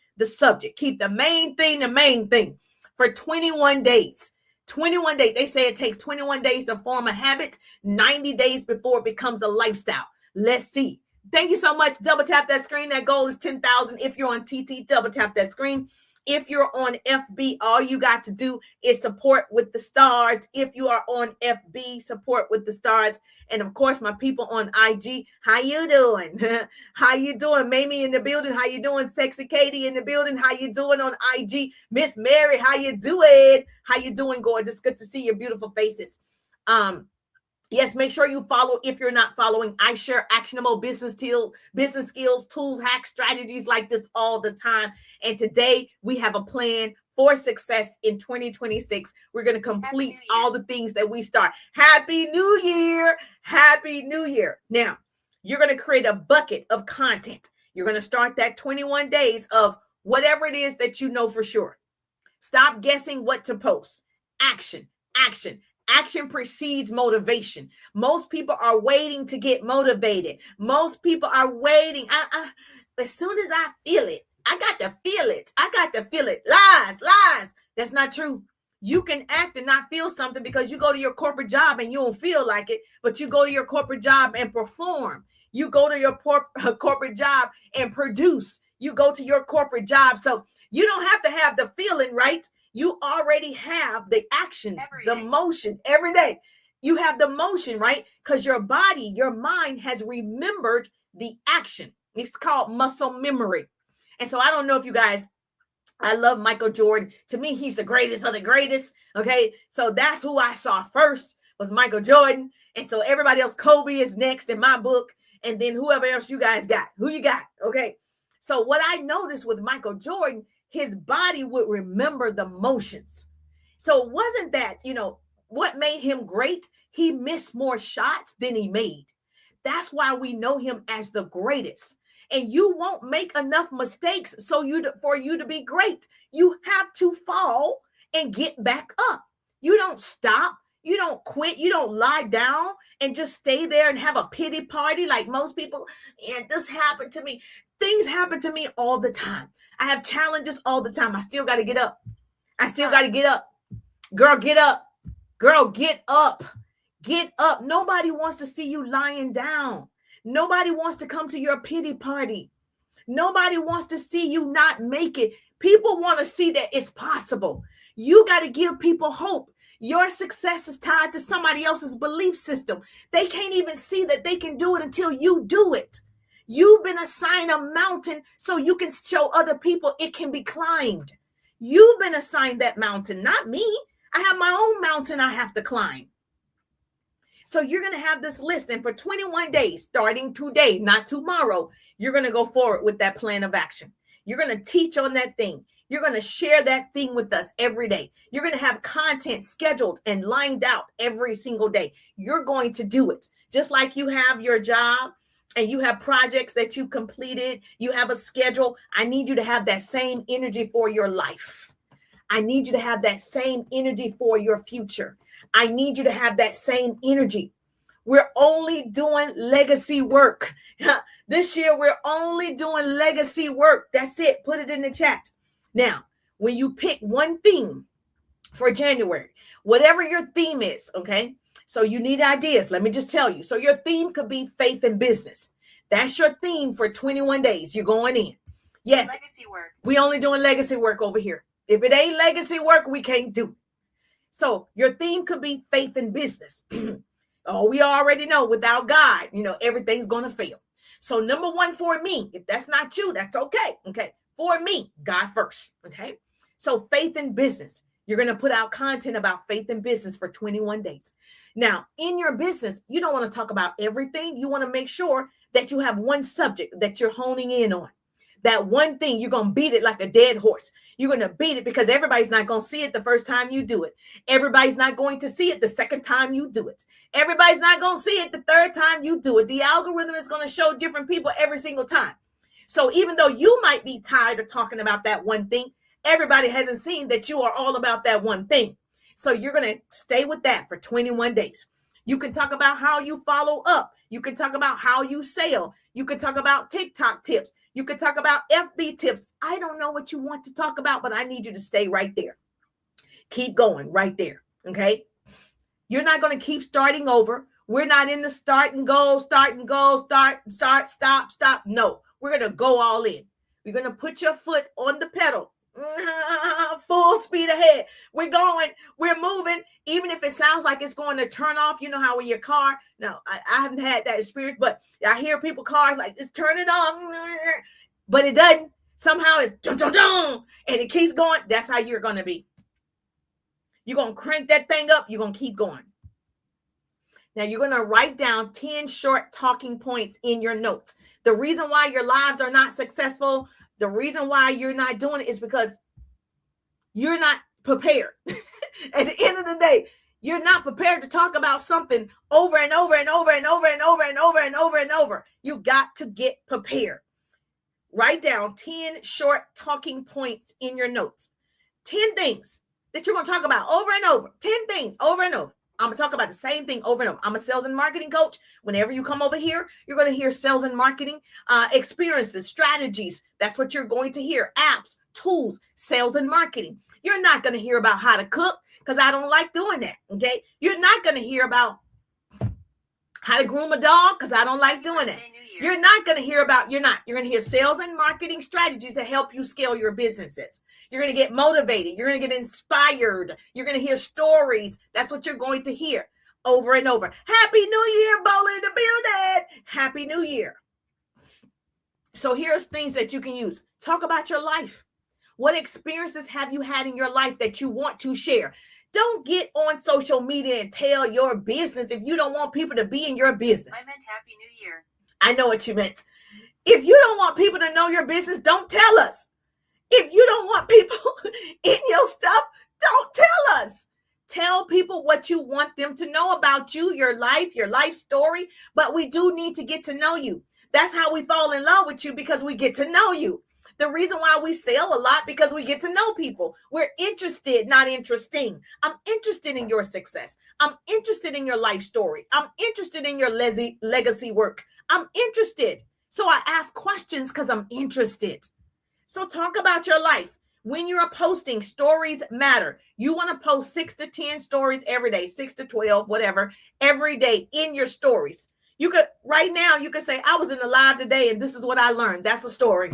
Keep the main thing for 21 days. 21 days. They say it takes 21 days to form a habit, 90 days before it becomes a lifestyle. Let's see. Thank you so much. Double tap that screen. That goal is 10,000. If you're on TT, double tap that screen. If you're on FB, all you got to do is support with the stars. If you are on FB, support with the stars. And of course, my people on IG, how you doing? How you doing? Mamie in the building. How you doing? Sexy Katie in the building. How you doing on IG? Miss Mary, how you doing? How you doing, gorgeous? Good to see your beautiful faces. Yes, make sure you follow if you're not following. I share actionable business skills, tools, hacks, strategies like this all the time. And today we have a plan for success in 2026. We're going to complete all the things that we start. Happy New Year. Happy New Year. Now, you're going to create a bucket of content. You're going to start that 21 days of whatever it is that you know for sure. Stop guessing what to post. Action. Action precedes motivation. Most people are waiting to get motivated. Most people are waiting. As soon as I feel it, I got to feel it. Lies. That's not true. You can act and not feel something because you go to your corporate job and you don't feel like it, but you go to your corporate job and perform. You go to your corporate job and produce. You go to your corporate job. So you don't have to have the feeling, right? You already have the actions, the motion every day. You have the motion, right? Because your body, your mind has remembered the action. It's called muscle memory. And so I don't know if you guys, I love Michael Jordan. To me, he's the greatest of the greatest. Okay. So that's who I saw first was Michael Jordan. And so everybody else, Kobe is next in my book. And then whoever else you guys got, who you got. Okay. So what I noticed with Michael Jordan, his body would remember the motions. So it wasn't that, what made him great? He missed more shots than he made. That's why we know him as the greatest. And you won't make enough mistakes for you to be great. You have to fall and get back up. You don't stop. You don't quit. You don't lie down and just stay there and have a pity party like most people. And this happened to me. Things happen to me all the time. I have challenges all the time. I still got to get up. Girl, get up. Girl, get up. Get up. Nobody wants to see you lying down. Nobody wants to come to your pity party. Nobody wants to see you not make it. People want to see that it's possible. You got to give people hope. Your success is tied to somebody else's belief system. They can't even see that they can do it until you do it. You've been assigned a mountain so you can show other people it can be climbed. You've been assigned that mountain, not me. I have my own mountain I have to climb. So you're going to have this list. And for 21 days, starting today, not tomorrow, you're going to go forward with that plan of action. You're going to teach on that thing. You're going to share that thing with us every day. You're going to have content scheduled and lined out every single day. You're going to do it. Just like you have your job and you have projects that you completed, you have a schedule. I need you to have that same energy for your life. I need you to have that same energy for your future. I need you to have that same energy. We're only doing legacy work. This year, we're only doing legacy work. That's it. Put it in the chat. Now, when you pick one theme for January, whatever your theme is, okay? So you need ideas. Let me just tell you. So your theme could be faith and business. That's your theme for 21 days. You're going in. Yes. Legacy work. We only doing legacy work over here. If it ain't legacy work, we can't do it. So your theme could be faith and business. Oh, we already know without God, everything's going to fail. So number one for me, if that's not you, that's okay. Okay. For me, God first. Okay. So faith and business. You're going to put out content about faith and business for 21 days. Now, in your business, you don't want to talk about everything. You want to make sure that you have one subject that you're honing in on. That one thing, you're going to beat it like a dead horse. You're going to beat it because everybody's not going to see it the first time you do it. Everybody's not going to see it the second time you do it. Everybody's not going to see it the third time you do it. The algorithm is going to show different people every single time. So even though you might be tired of talking about that one thing, Everybody hasn't seen that you are all about that one thing. So you're going to stay with that for 21 days. You can talk about how you follow up. You can talk about how you sell. You can talk about TikTok tips. You can talk about FB tips. I don't know what you want to talk about, but I need you to stay right there. Keep going right there. Okay. You're not going to keep starting over. We're not in the start and go, start, stop. No, we're going to go all in. You're going to put your foot on the pedal. Full speed ahead. We're going, we're moving. Even if it sounds like it's going to turn off, you know how in your car, now I haven't had that experience, but I hear people cars like it's turning off, but it doesn't. Somehow it's dun, dun, dun, and it keeps going. That's how you're going to be. You're going to crank that thing up. You're going to keep going. Now you're going to write down 10 short talking points in your notes. The reason why your lives are not successful, the reason why you're not doing it is because you're not prepared. At the end of the day, you're not prepared to talk about something over and over and over and over and over and over and over and over. You got to get prepared. Write down 10 short talking points in your notes. 10 things that you're going to talk about over and over. 10 things over and over. I'm going to talk about the same thing over and over. I'm a sales and marketing coach. Whenever you come over here, you're going to hear sales and marketing experiences, strategies. That's what you're going to hear. Apps, tools, sales and marketing. You're not going to hear about how to cook because I don't like doing that. Okay. You're not going to hear about how to groom a dog because I don't like doing that. You're not going to hear about, you're going to hear sales and marketing strategies to help you scale your businesses. You're going to get motivated. You're going to get inspired. You're going to hear stories. That's what you're going to hear over and over. Happy New Year, Bowler in the building. Happy New Year. So here's things that you can use. Talk about your life. What experiences have you had in your life that you want to share? Don't get on social media and tell your business if you don't want people to be in your business. I meant Happy New Year. I know what you meant. If you don't want people to know your business, don't tell us. If you don't want people in your stuff, don't tell us. Tell people what you want them to know about you, your life story. But we do need to get to know you. That's how we fall in love with you, because we get to know you. The reason why we sell a lot, because we get to know people. We're interested, not interesting. I'm interested in your success. I'm interested in your life story. I'm interested in your legacy work. I'm interested. So I ask questions because I'm interested. So talk about your life. When you're posting, stories matter. You want to post 6 to 10 stories every day, 6 to 12, whatever, every day in your stories. You could, right now, you could say, I was in the live today and this is what I learned. That's a story.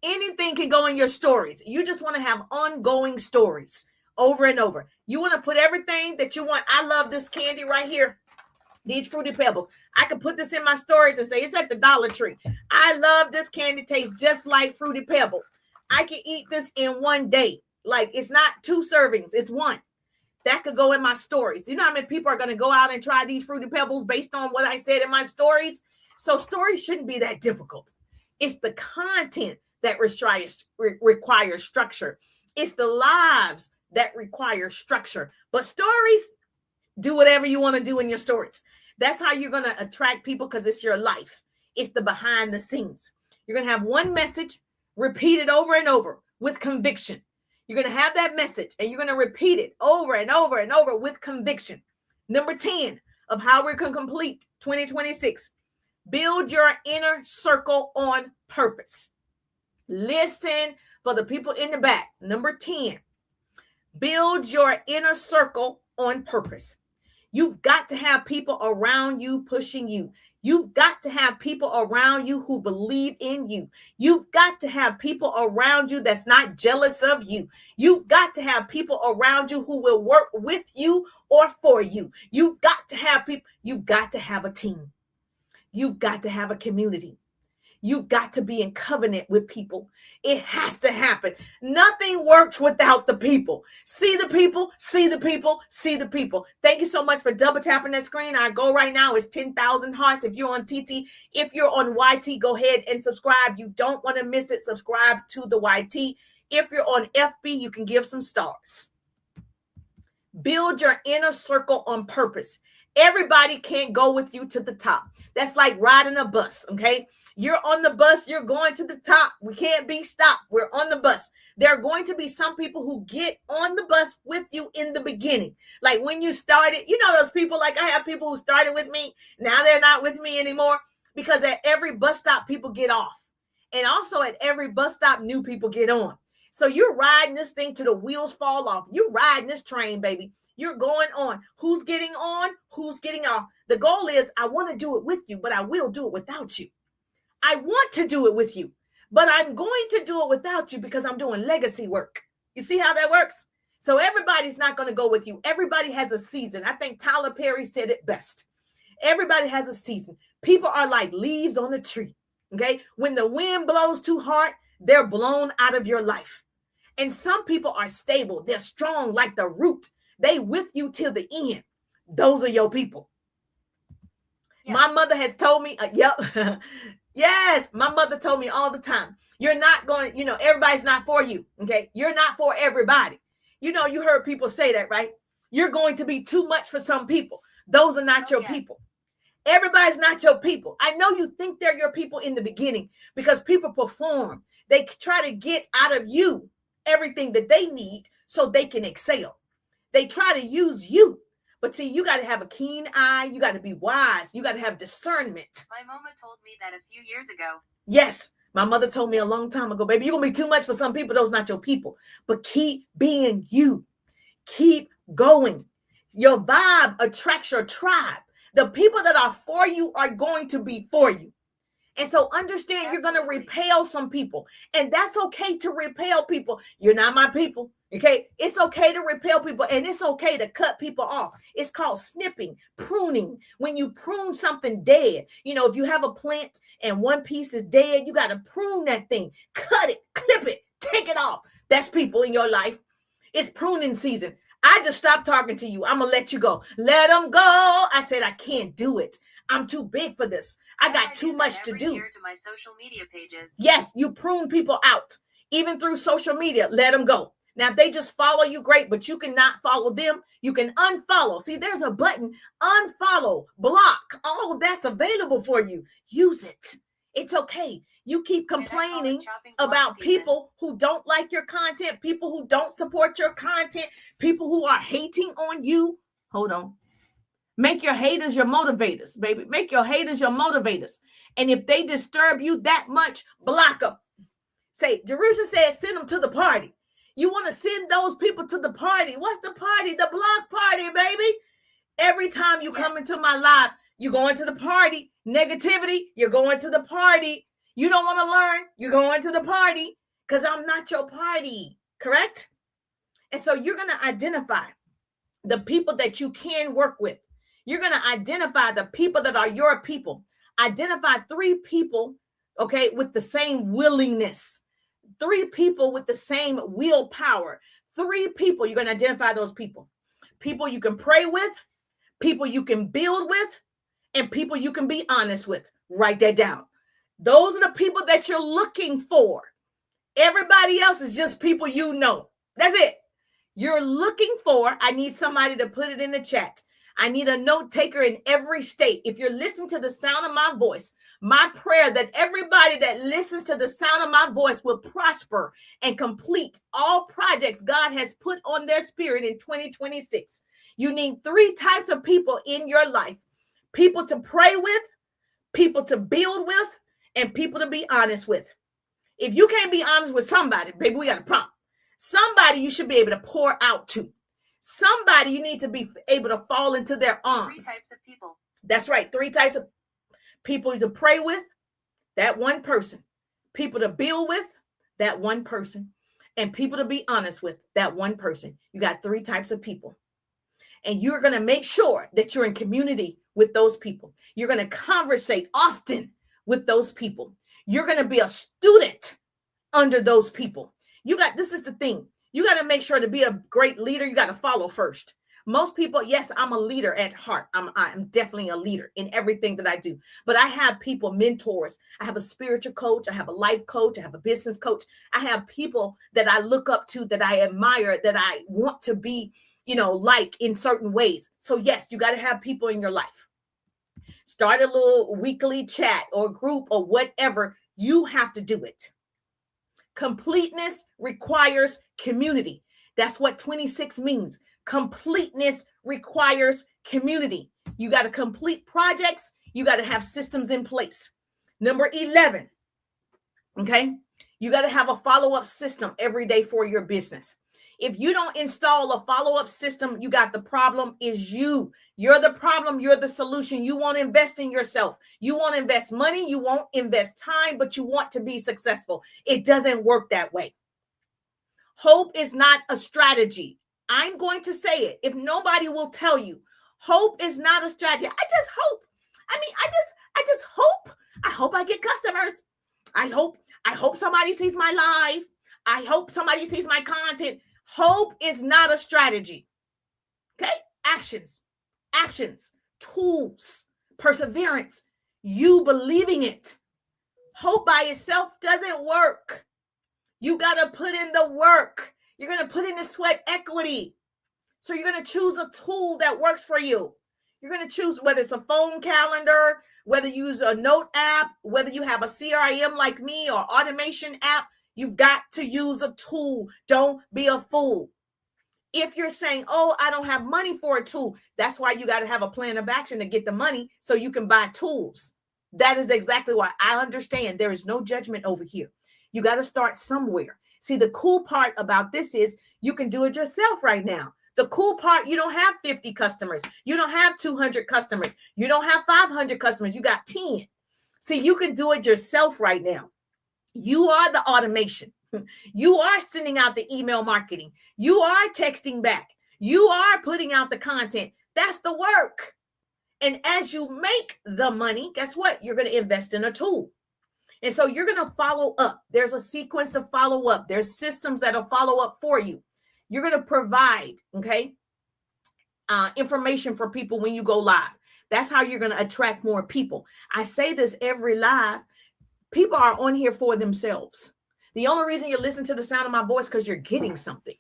Anything can go in your stories. You just want to have ongoing stories over and over. You want to put everything that you want. I love this candy right here. These Fruity Pebbles. I can put this in my stories and say, it's at the Dollar Tree. I love this candy. Tastes just like Fruity Pebbles. I can eat this in one day. Like, it's not 2 servings. It's 1. That could go in my stories. You know how many people are going to go out and try these Fruity Pebbles based on what I said in my stories? So stories shouldn't be that difficult. It's the content that requires structure. It's the lives that require structure. But stories, do whatever you want to do in your stories. That's how you're going to attract people, because it's your life. It's the behind the scenes. You're going to have one message, repeat it over and over with conviction. You're going to have that message and you're going to repeat it over and over and over with conviction. Number 10 of how we can complete 2026. Build your inner circle on purpose. Listen for the people in the back. Number 10, build your inner circle on purpose. You've got to have people around you pushing you. You've got to have people around you who believe in you. You've got to have people around you that's not jealous of you. You've got to have people around you who will work with you or for you. You've got to have people. You've got to have a team. You've got to have a community. You've got to be in covenant with people. It has to happen. Nothing works without the people. See the people, see the people, see the people. Thank you so much for double tapping that screen. Our goal right now is 10,000 hearts. If you're on TT, if you're on YT, go ahead and subscribe. You don't want to miss it. Subscribe to the YT. If you're on FB, you can give some stars. Build your inner circle on purpose. Everybody can't go with you to the top. That's like riding a bus, okay? You're on the bus, you're going to the top. We can't be stopped. We're on the bus. There are going to be some people who get on the bus with you in the beginning. Like when you started, you know, those people, like I have people who started with me. Now they're not with me anymore because at every bus stop, people get off. And also at every bus stop, new people get on. So you're riding this thing till the wheels fall off. You're riding this train, baby. You're going on. Who's getting on? Who's getting off? The goal is I want to do it with you, but I will do it without you. I want to do it with you, but I'm going to do it without you because I'm doing legacy work. You see how that works? So everybody's not going to go with you. Everybody has a season. I think Tyler Perry said it best. Everybody has a season. People are like leaves on a tree. Okay. When the wind blows too hard, they're blown out of your life. And some people are stable. They're strong like the root. They with you till the end. Those are your people. Yeah. My mother has told me, yep. Yes, my mother told me all the time, you're not going, you know, everybody's not for you. Okay. You're not for everybody. You know, you heard people say that, right? You're going to be too much for some people. Those are not your people. Everybody's not your people. I know you think they're your people in the beginning because people perform. They try to get out of you everything that they need so they can excel. They try to use you. But see, you got to have a keen eye. You got to be wise. You got to have discernment. My mama told me that a few years ago. Yes, my mother told me a long time ago, baby, you're going to be too much for some people. Those not your people. But keep being you. Keep going. Your vibe attracts your tribe. The people that are for you are going to be for you. And so understand You're going to repel some people. And that's okay to repel people. You're not my people. Okay. It's okay to repel people and it's okay to cut people off. It's called snipping, pruning. When you prune something dead, you know, if you have a plant and one piece is dead, you got to prune that thing, cut it, clip it, take it off. That's people in your life. It's pruning season. I just stopped talking to you. I'm going to let you go. Let them go. I said, I can't do it. I'm too big for this. I got too much to do. To my social media pages. Yes, you prune people out, even through social media. Let them go. Now, if they just follow you, great, but you cannot follow them. You can unfollow. See, there's a button, unfollow, block. All of that's available for you. Use it. It's okay. You keep complaining about people who don't like your content, people who don't support your content, people who are hating on you. Hold on. Make your haters your motivators, baby. Make your haters your motivators. And if they disturb you that much, block them. Say, Jerusha said, send them to the party. You want to send those people to the party. What's the party? The block party, baby. Every time you come into my live, you're going to the party. Negativity, you're going to the party. You don't want to learn, you're going to the party because I'm not your party, correct? And so you're going to identify the people that you can work with. You're going to identify the people that are your people. Identify 3 people, okay, with the same willingness. 3 people with the same willpower. 3 people, you're going to identify those people. People you can pray with, people you can build with, and people you can be honest with. Write that down. Those are the people that you're looking for. Everybody else is just people you know. That's it. You're looking for, I need somebody to put it in the chat. I need a note taker in every state. If you're listening to the sound of my voice, my prayer that everybody that listens to the sound of my voice will prosper and complete all projects God has put on their spirit in 2026. You need 3 types of people in your life. People to pray with, people to build with, and people to be honest with. If you can't be honest with somebody, baby, we got a problem. Somebody you should be able to pour out to. Somebody you need to be able to fall into their arms. 3 types of people. That's right. 3 types of people to pray with, that one person. People to build with, that one person. And people to be honest with, that one person. You got 3 types of people. And you're going to make sure that you're in community with those people. You're going to conversate often with those people. You're going to be a student under those people. This is the thing. You got to make sure to be a great leader. You got to follow first. Most people, yes, I'm a leader at heart. I'm definitely a leader in everything that I do. But I have people, mentors. I have a spiritual coach. I have a life coach. I have a business coach. I have people that I look up to, that I admire, that I want to be like in certain ways. So yes, you got to have people in your life. Start a little weekly chat or group or whatever. You have to do it. Completeness requires community. That's what 26 means. Completeness requires community. You got to complete projects. You got to have systems in place. Number 11, okay? You got to have a follow-up system every day for your business. If you don't install a follow-up system, you got the problem is you. You're the problem. You're the solution. You won't invest in yourself. You won't invest money. You won't invest time, but you want to be successful. It doesn't work that way. Hope is not a strategy. I'm going to say it. If nobody will tell you, hope is not a strategy. I just hope. I just hope. I hope I get customers. I hope somebody sees my live. I hope somebody sees my content. Hope is not a strategy. Okay? Actions, tools, perseverance, you believing it. Hope by itself doesn't work. You got to put in the work. You're going to put in the sweat equity. So you're going to choose a tool that works for you. You're going to choose whether it's a phone calendar, whether you use a note app, whether you have a CRM like me or automation app. You've got to use a tool. Don't be a fool. If you're saying, oh, I don't have money for a tool, that's why you got to have a plan of action to get the money so you can buy tools. That is exactly why. I understand there is no judgment over here. You got to start somewhere. See, the cool part about this is you can do it yourself right now. The cool part, you don't have 50 customers. You don't have 200 customers. You don't have 500 customers. You got 10. See, you can do it yourself right now. You are the automation. You are sending out the email marketing. You are texting back. You are putting out the content. That's the work. And as you make the money, guess what? You're going to invest in a tool. And so you're going to follow up. There's a sequence to follow up. There's systems that'll follow up for you. You're going to provide, okay, information for people when you go live. That's how you're going to attract more people. I say this every live. People are on here for themselves. The only reason you listen to the sound of my voice is because you're getting something.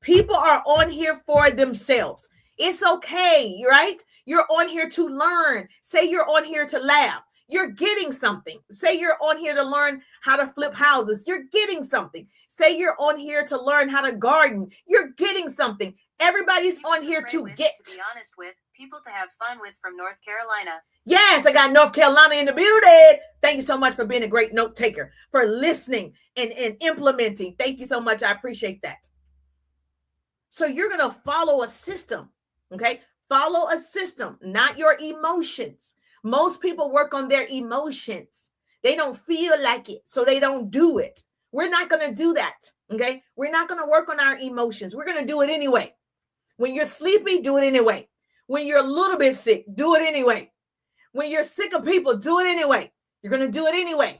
People are on here for themselves. It's okay, right? You're on here to learn. Say you're on here to laugh. You're getting something. Say you're on here to learn how to flip houses. You're getting something. Say you're on here to learn how to garden. You're getting something. Everybody's People on here to with, get. To be honest with, people to have fun with from North Carolina. Yes, I got North Carolina in the building. Thank you so much for being a great note taker, for listening and implementing. Thank you so much. I appreciate that. So you're going to follow a system, okay? Follow a system, not your emotions. Most people work on their emotions. They don't feel like it, so they don't do it. We're not going to do that, okay? We're not going to work on our emotions. We're going to do it anyway. When you're sleepy, do it anyway. When you're a little bit sick, do it anyway. When you're sick of people, do it anyway. You're going to do it anyway.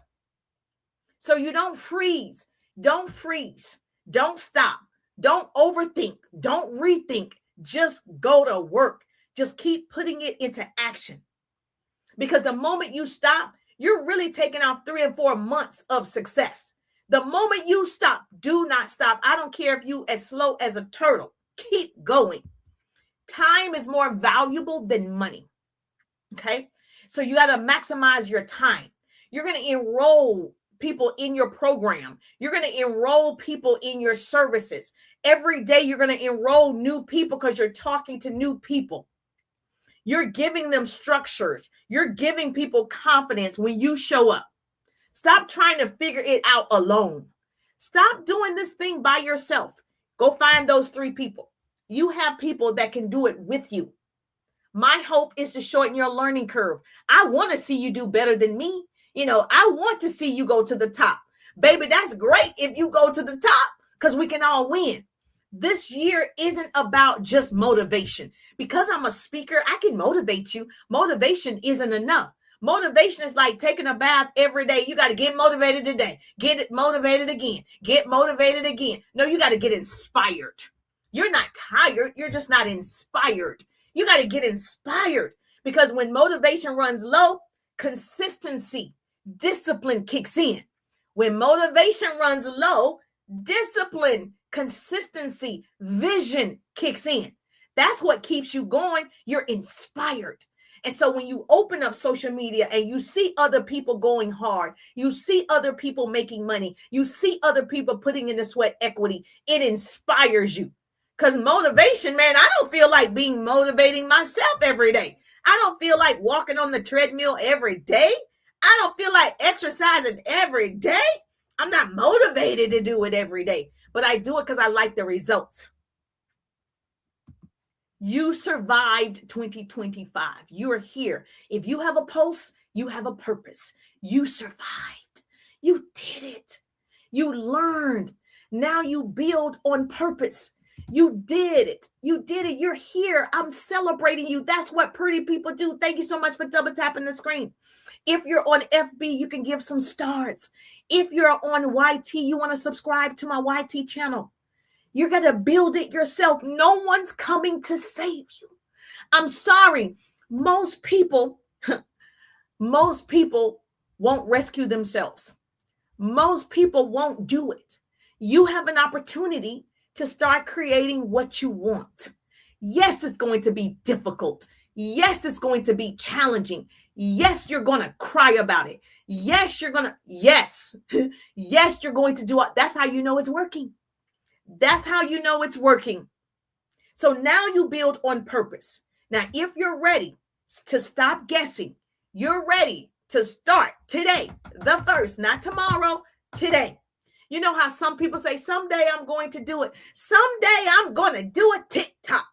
So you don't freeze. Don't freeze. Don't stop. Don't overthink. Don't rethink. Just go to work. Just keep putting it into action. Because the moment you stop, you're really taking off 3 and 4 months of success. The moment you stop, do not stop. I don't care if you as slow as a turtle. Keep going. Time is more valuable than money. Okay? So you got to maximize your time. You're going to enroll people in your program. You're going to enroll people in your services. Every day you're going to enroll new people because you're talking to new people. You're giving them structures. You're giving people confidence when you show up. Stop trying to figure it out alone. Stop doing this thing by yourself. Go find those 3 people. You have people that can do it with you. My hope is to shorten your learning curve. I want to see you do better than me. I want to see you go to the top. Baby, that's great if you go to the top because we can all win. This year isn't about just motivation. Because I'm a speaker, I can motivate you. Motivation isn't enough. Motivation is like taking a bath every day. You got to get motivated today. Get it motivated again. Get motivated again. No, you got to get inspired. You're not tired. You're just not inspired. You got to get inspired because when motivation runs low, consistency, discipline kicks in. When motivation runs low, discipline, consistency, vision kicks in. That's what keeps you going. You're inspired. And so when you open up social media and you see other people going hard, you see other people making money, you see other people putting in the sweat equity, it inspires you. Because motivation, man, I don't feel like being motivating myself every day. I don't feel like walking on the treadmill every day. I don't feel like exercising every day. I'm not motivated to do it every day, but I do it because I like the results. You survived 2025. You're here. If you have a pulse, you have a purpose. You survived. You did it. You learned. Now you build on purpose. You did it. You did it. You're here. I'm celebrating you. That's what pretty people do. Thank you so much for double tapping the screen. If you're on FB, you can give some stars. If you're on YT, you want to subscribe to my YT channel. You're going to build it yourself. No one's coming to save you. I'm sorry. Most people won't rescue themselves. Most people won't do it. You have an opportunity to start creating what you want. Yes, it's going to be difficult. Yes, it's going to be challenging. Yes, you're going to cry about it. Yes, you're going to do it. That's how you know it's working. That's how you know it's working. So now you build on purpose. Now, if you're ready to stop guessing, you're ready to start today, the first, not tomorrow, today. You know how some people say, someday I'm going to do it. Someday I'm going to do a TikTok.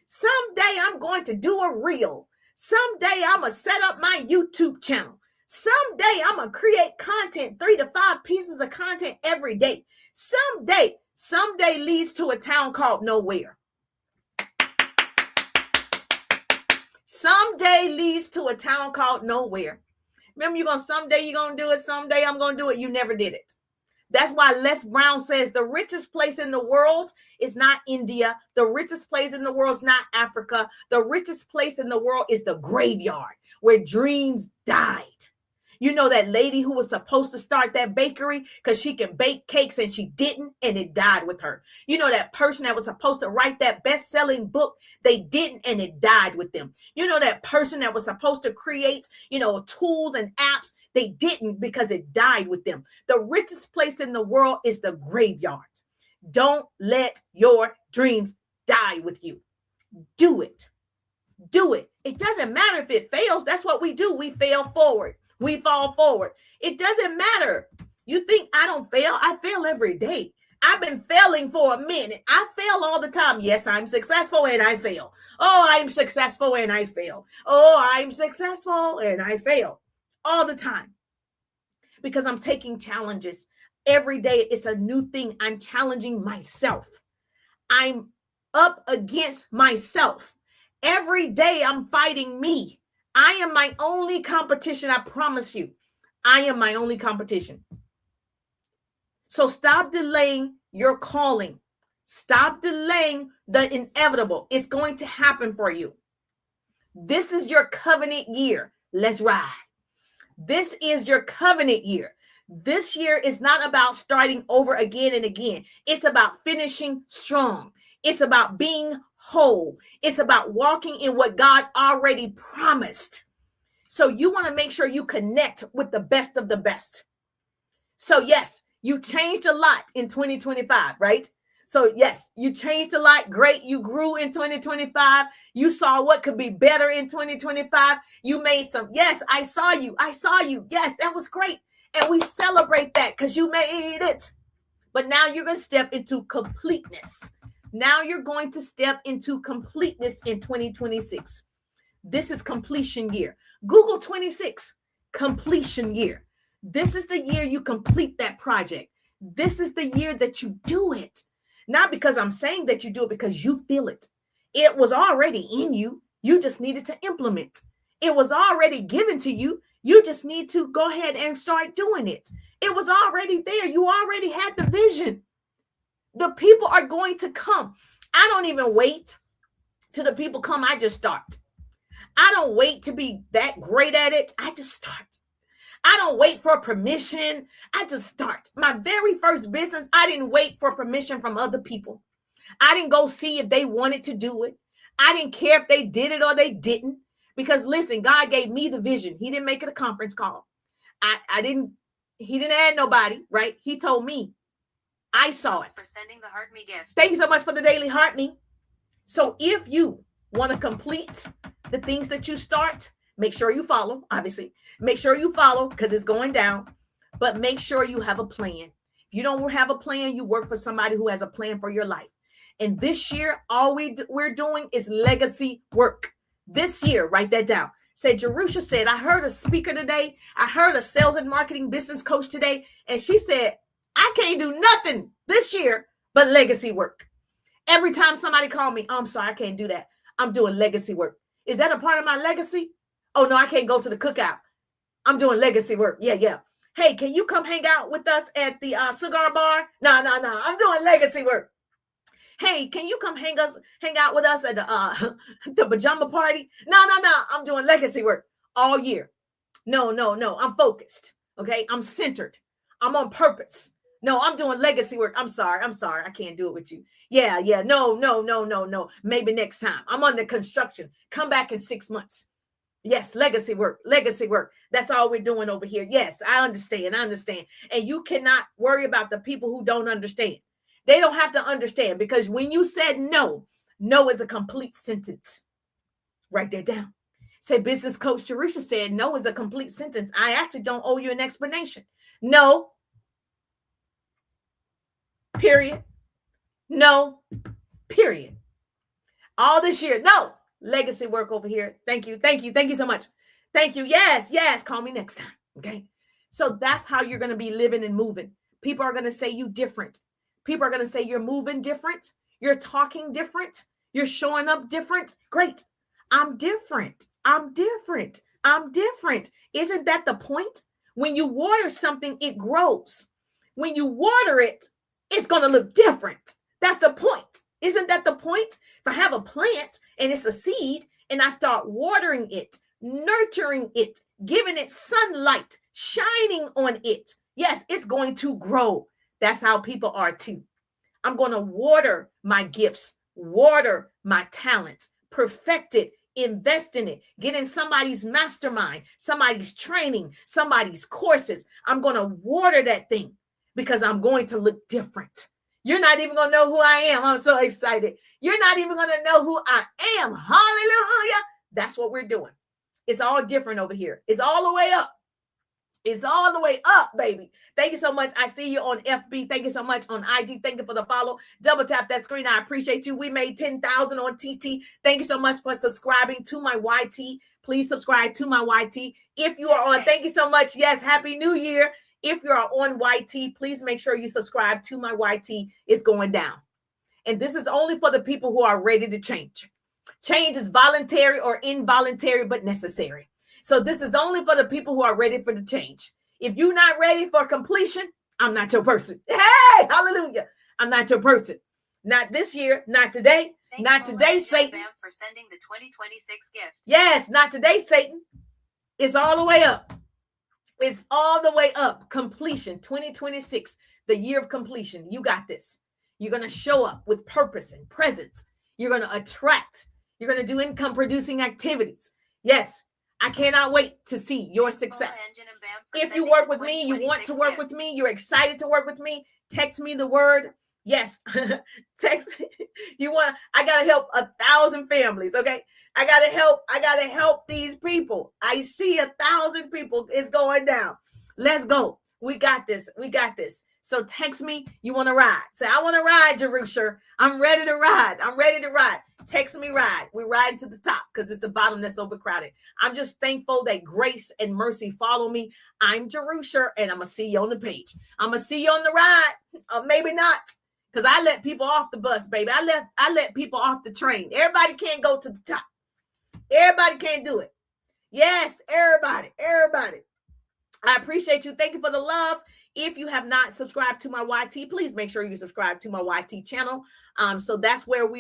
Someday I'm going to do a reel. Someday I'm going to set up my YouTube channel. Someday I'm going to create content, 3 to 5 pieces of content every day. Someday leads to a town called nowhere. Someday leads to a town called nowhere. Remember, someday you're going to do it. Someday I'm going to do it. You never did it. That's why Les Brown says the richest place in the world is not India. The richest place in the world is not Africa. The richest place in the world is the graveyard where dreams died. You know that lady who was supposed to start that bakery because she can bake cakes and she didn't, and it died with her. You know that person that was supposed to write that best-selling book, they didn't, and it died with them. You know that person that was supposed to create, tools and apps, they didn't because it died with them. The richest place in the world is the graveyard. Don't let your dreams die with you. Do it. Do it. It doesn't matter if it fails. That's what we do. We fail forward. We fall forward. It doesn't matter. You think I don't fail? I fail every day. I've been failing for a minute. I fail all the time. Yes, I'm successful and I fail. Oh, I'm successful and I fail. Oh, I'm successful and I fail all the time because I'm taking challenges. Every day it's a new thing. I'm challenging myself. I'm up against myself. Every day I'm fighting me. I am my only competition. I promise you, I am my only competition. So stop delaying your calling. Stop delaying the inevitable. It's going to happen for you. This is your covenant year. Let's ride. This is your covenant year. This year is not about starting over again and again. It's about finishing strong. It's about being whole. It's about walking in what God already promised. So you want to make sure you connect with the best of the best. So yes, you changed a lot in 2025, right? So yes, you changed a lot. Great. You grew in 2025. You saw what could be better in 2025. You made yes, I saw you. Yes, that was great. And we celebrate that because you made it. But now you're going to step into completeness. Now you're going to step into completeness in 2026. This is completion year. Google 26, completion year. This is the year you complete that project. This is the year that you do it. Not because I'm saying that you do it, because you feel it. It was already in you. You just needed to implement. It was already given to you. You just need to go ahead and start doing it. It was already there. You already had the vision. The people are going to come. I don't even wait till the people come. I just start. I don't wait to be that great at it. I just start. I don't wait for permission. I just start. My very first business, I didn't wait for permission from other people. I didn't go see if they wanted to do it. I didn't care if they did it or they didn't. Because listen, God gave me the vision. He didn't make it a conference call. I didn't, he didn't add nobody, right? He told me. I saw it. For sending the heart me gift. Thank you so much for the daily heart me. So if you want to complete the things that you start, make sure you follow, obviously. Make sure you follow because it's going down, but make sure you have a plan. If you don't have a plan, you work for somebody who has a plan for your life. And this year, all we're doing is legacy work. This year, write that down. Say, Jerusha said, I heard a speaker today. I heard a sales and marketing business coach today. And she said, I can't do nothing this year but legacy work. Every time somebody called me, I'm sorry, I can't do that. I'm doing legacy work. Is that a part of my legacy? Oh, no, I can't go to the cookout. I'm doing legacy work. Yeah. Hey, can you come hang out with us at the cigar bar? No. I'm doing legacy work. Hey, can you come hang out with us at the the pajama party? No. I'm doing legacy work all year. No. I'm focused. Okay. I'm centered. I'm on purpose. No, I'm doing legacy work. I'm sorry. I can't do it with you. Yeah. No. Maybe next time. I'm under construction. Come back in 6 months. Yes, legacy work. That's all we're doing over here. Yes, I understand. And you cannot worry about the people who don't understand. They don't have to understand because when you said no, no is a complete sentence. Write that down. Say, business coach Jerusha said no is a complete sentence. I actually don't owe you an explanation. No. Period. No. Period. All this year, no. Legacy work over here. Thank you so much. Thank you. Yes. Call me next time. Okay. So that's how you're going to be living and moving. People are going to say you different. People are going to say you're moving different. You're talking different. You're showing up different. Great. I'm different. Isn't that the point? When you water something, it grows. When you water it, it's going to look different. That's the point. Isn't that the point? If I have a plant and it's a seed and I start watering it, nurturing it, giving it sunlight, shining on it, yes, it's going to grow. That's how people are too. I'm going to water my gifts, water my talents, perfect it, invest in it, get in somebody's mastermind, somebody's training, somebody's courses. I'm going to water that thing because I'm going to look different. You're not even going to know who I am. I'm so excited. You're not even going to know who I am. Hallelujah. That's what we're doing. It's all different over here. It's all the way up. It's all the way up, baby. Thank you so much. I see you on FB. Thank you so much on IG. Thank you for the follow. Double tap that screen. I appreciate you. We made 10,000 on TT. Thank you so much for subscribing to my YT. Please subscribe to my YT. If you are on, thank you so much. Yes, Happy New Year. If you are on YT, please make sure you subscribe to my YT. It's going down. And this is only for the people who are ready to change. Change is voluntary or involuntary, but necessary. So this is only for the people who are ready for the change. If you're not ready for completion, I'm not your person. Hey, hallelujah. I'm not your person. Not this year, not today, not today, Satan. For sending the 2026 gift. Yes, not today, Satan. It's all the way up. It's all the way up. Completion, 2026, the year of completion. You got this. You're going to show up with purpose and presence. You're going to attract. You're going to do income producing activities. Yes. I cannot wait to see your success. If you work with me, you want to work with me, you're excited to work with me, text me the word. Yes. Text. I got to help 1,000 families. Okay. I got to help these people. I see 1,000 people is going down. Let's go. We got this. So text me. You want to ride? Say, I want to ride, Jerusha. I'm ready to ride. Text me ride. We're riding to the top because it's the bottom that's overcrowded. I'm just thankful that grace and mercy follow me. I'm Jerusha, and I'm going to see you on the page. I'm going to see you on the ride. Or maybe not, because I let people off the bus, baby. I let people off the train. Everybody can't go to the top. Everybody can't do it. Yes, everybody. I appreciate you. Thank you for the love. If you have not subscribed to my YT, please make sure you subscribe to my YT channel. So that's where we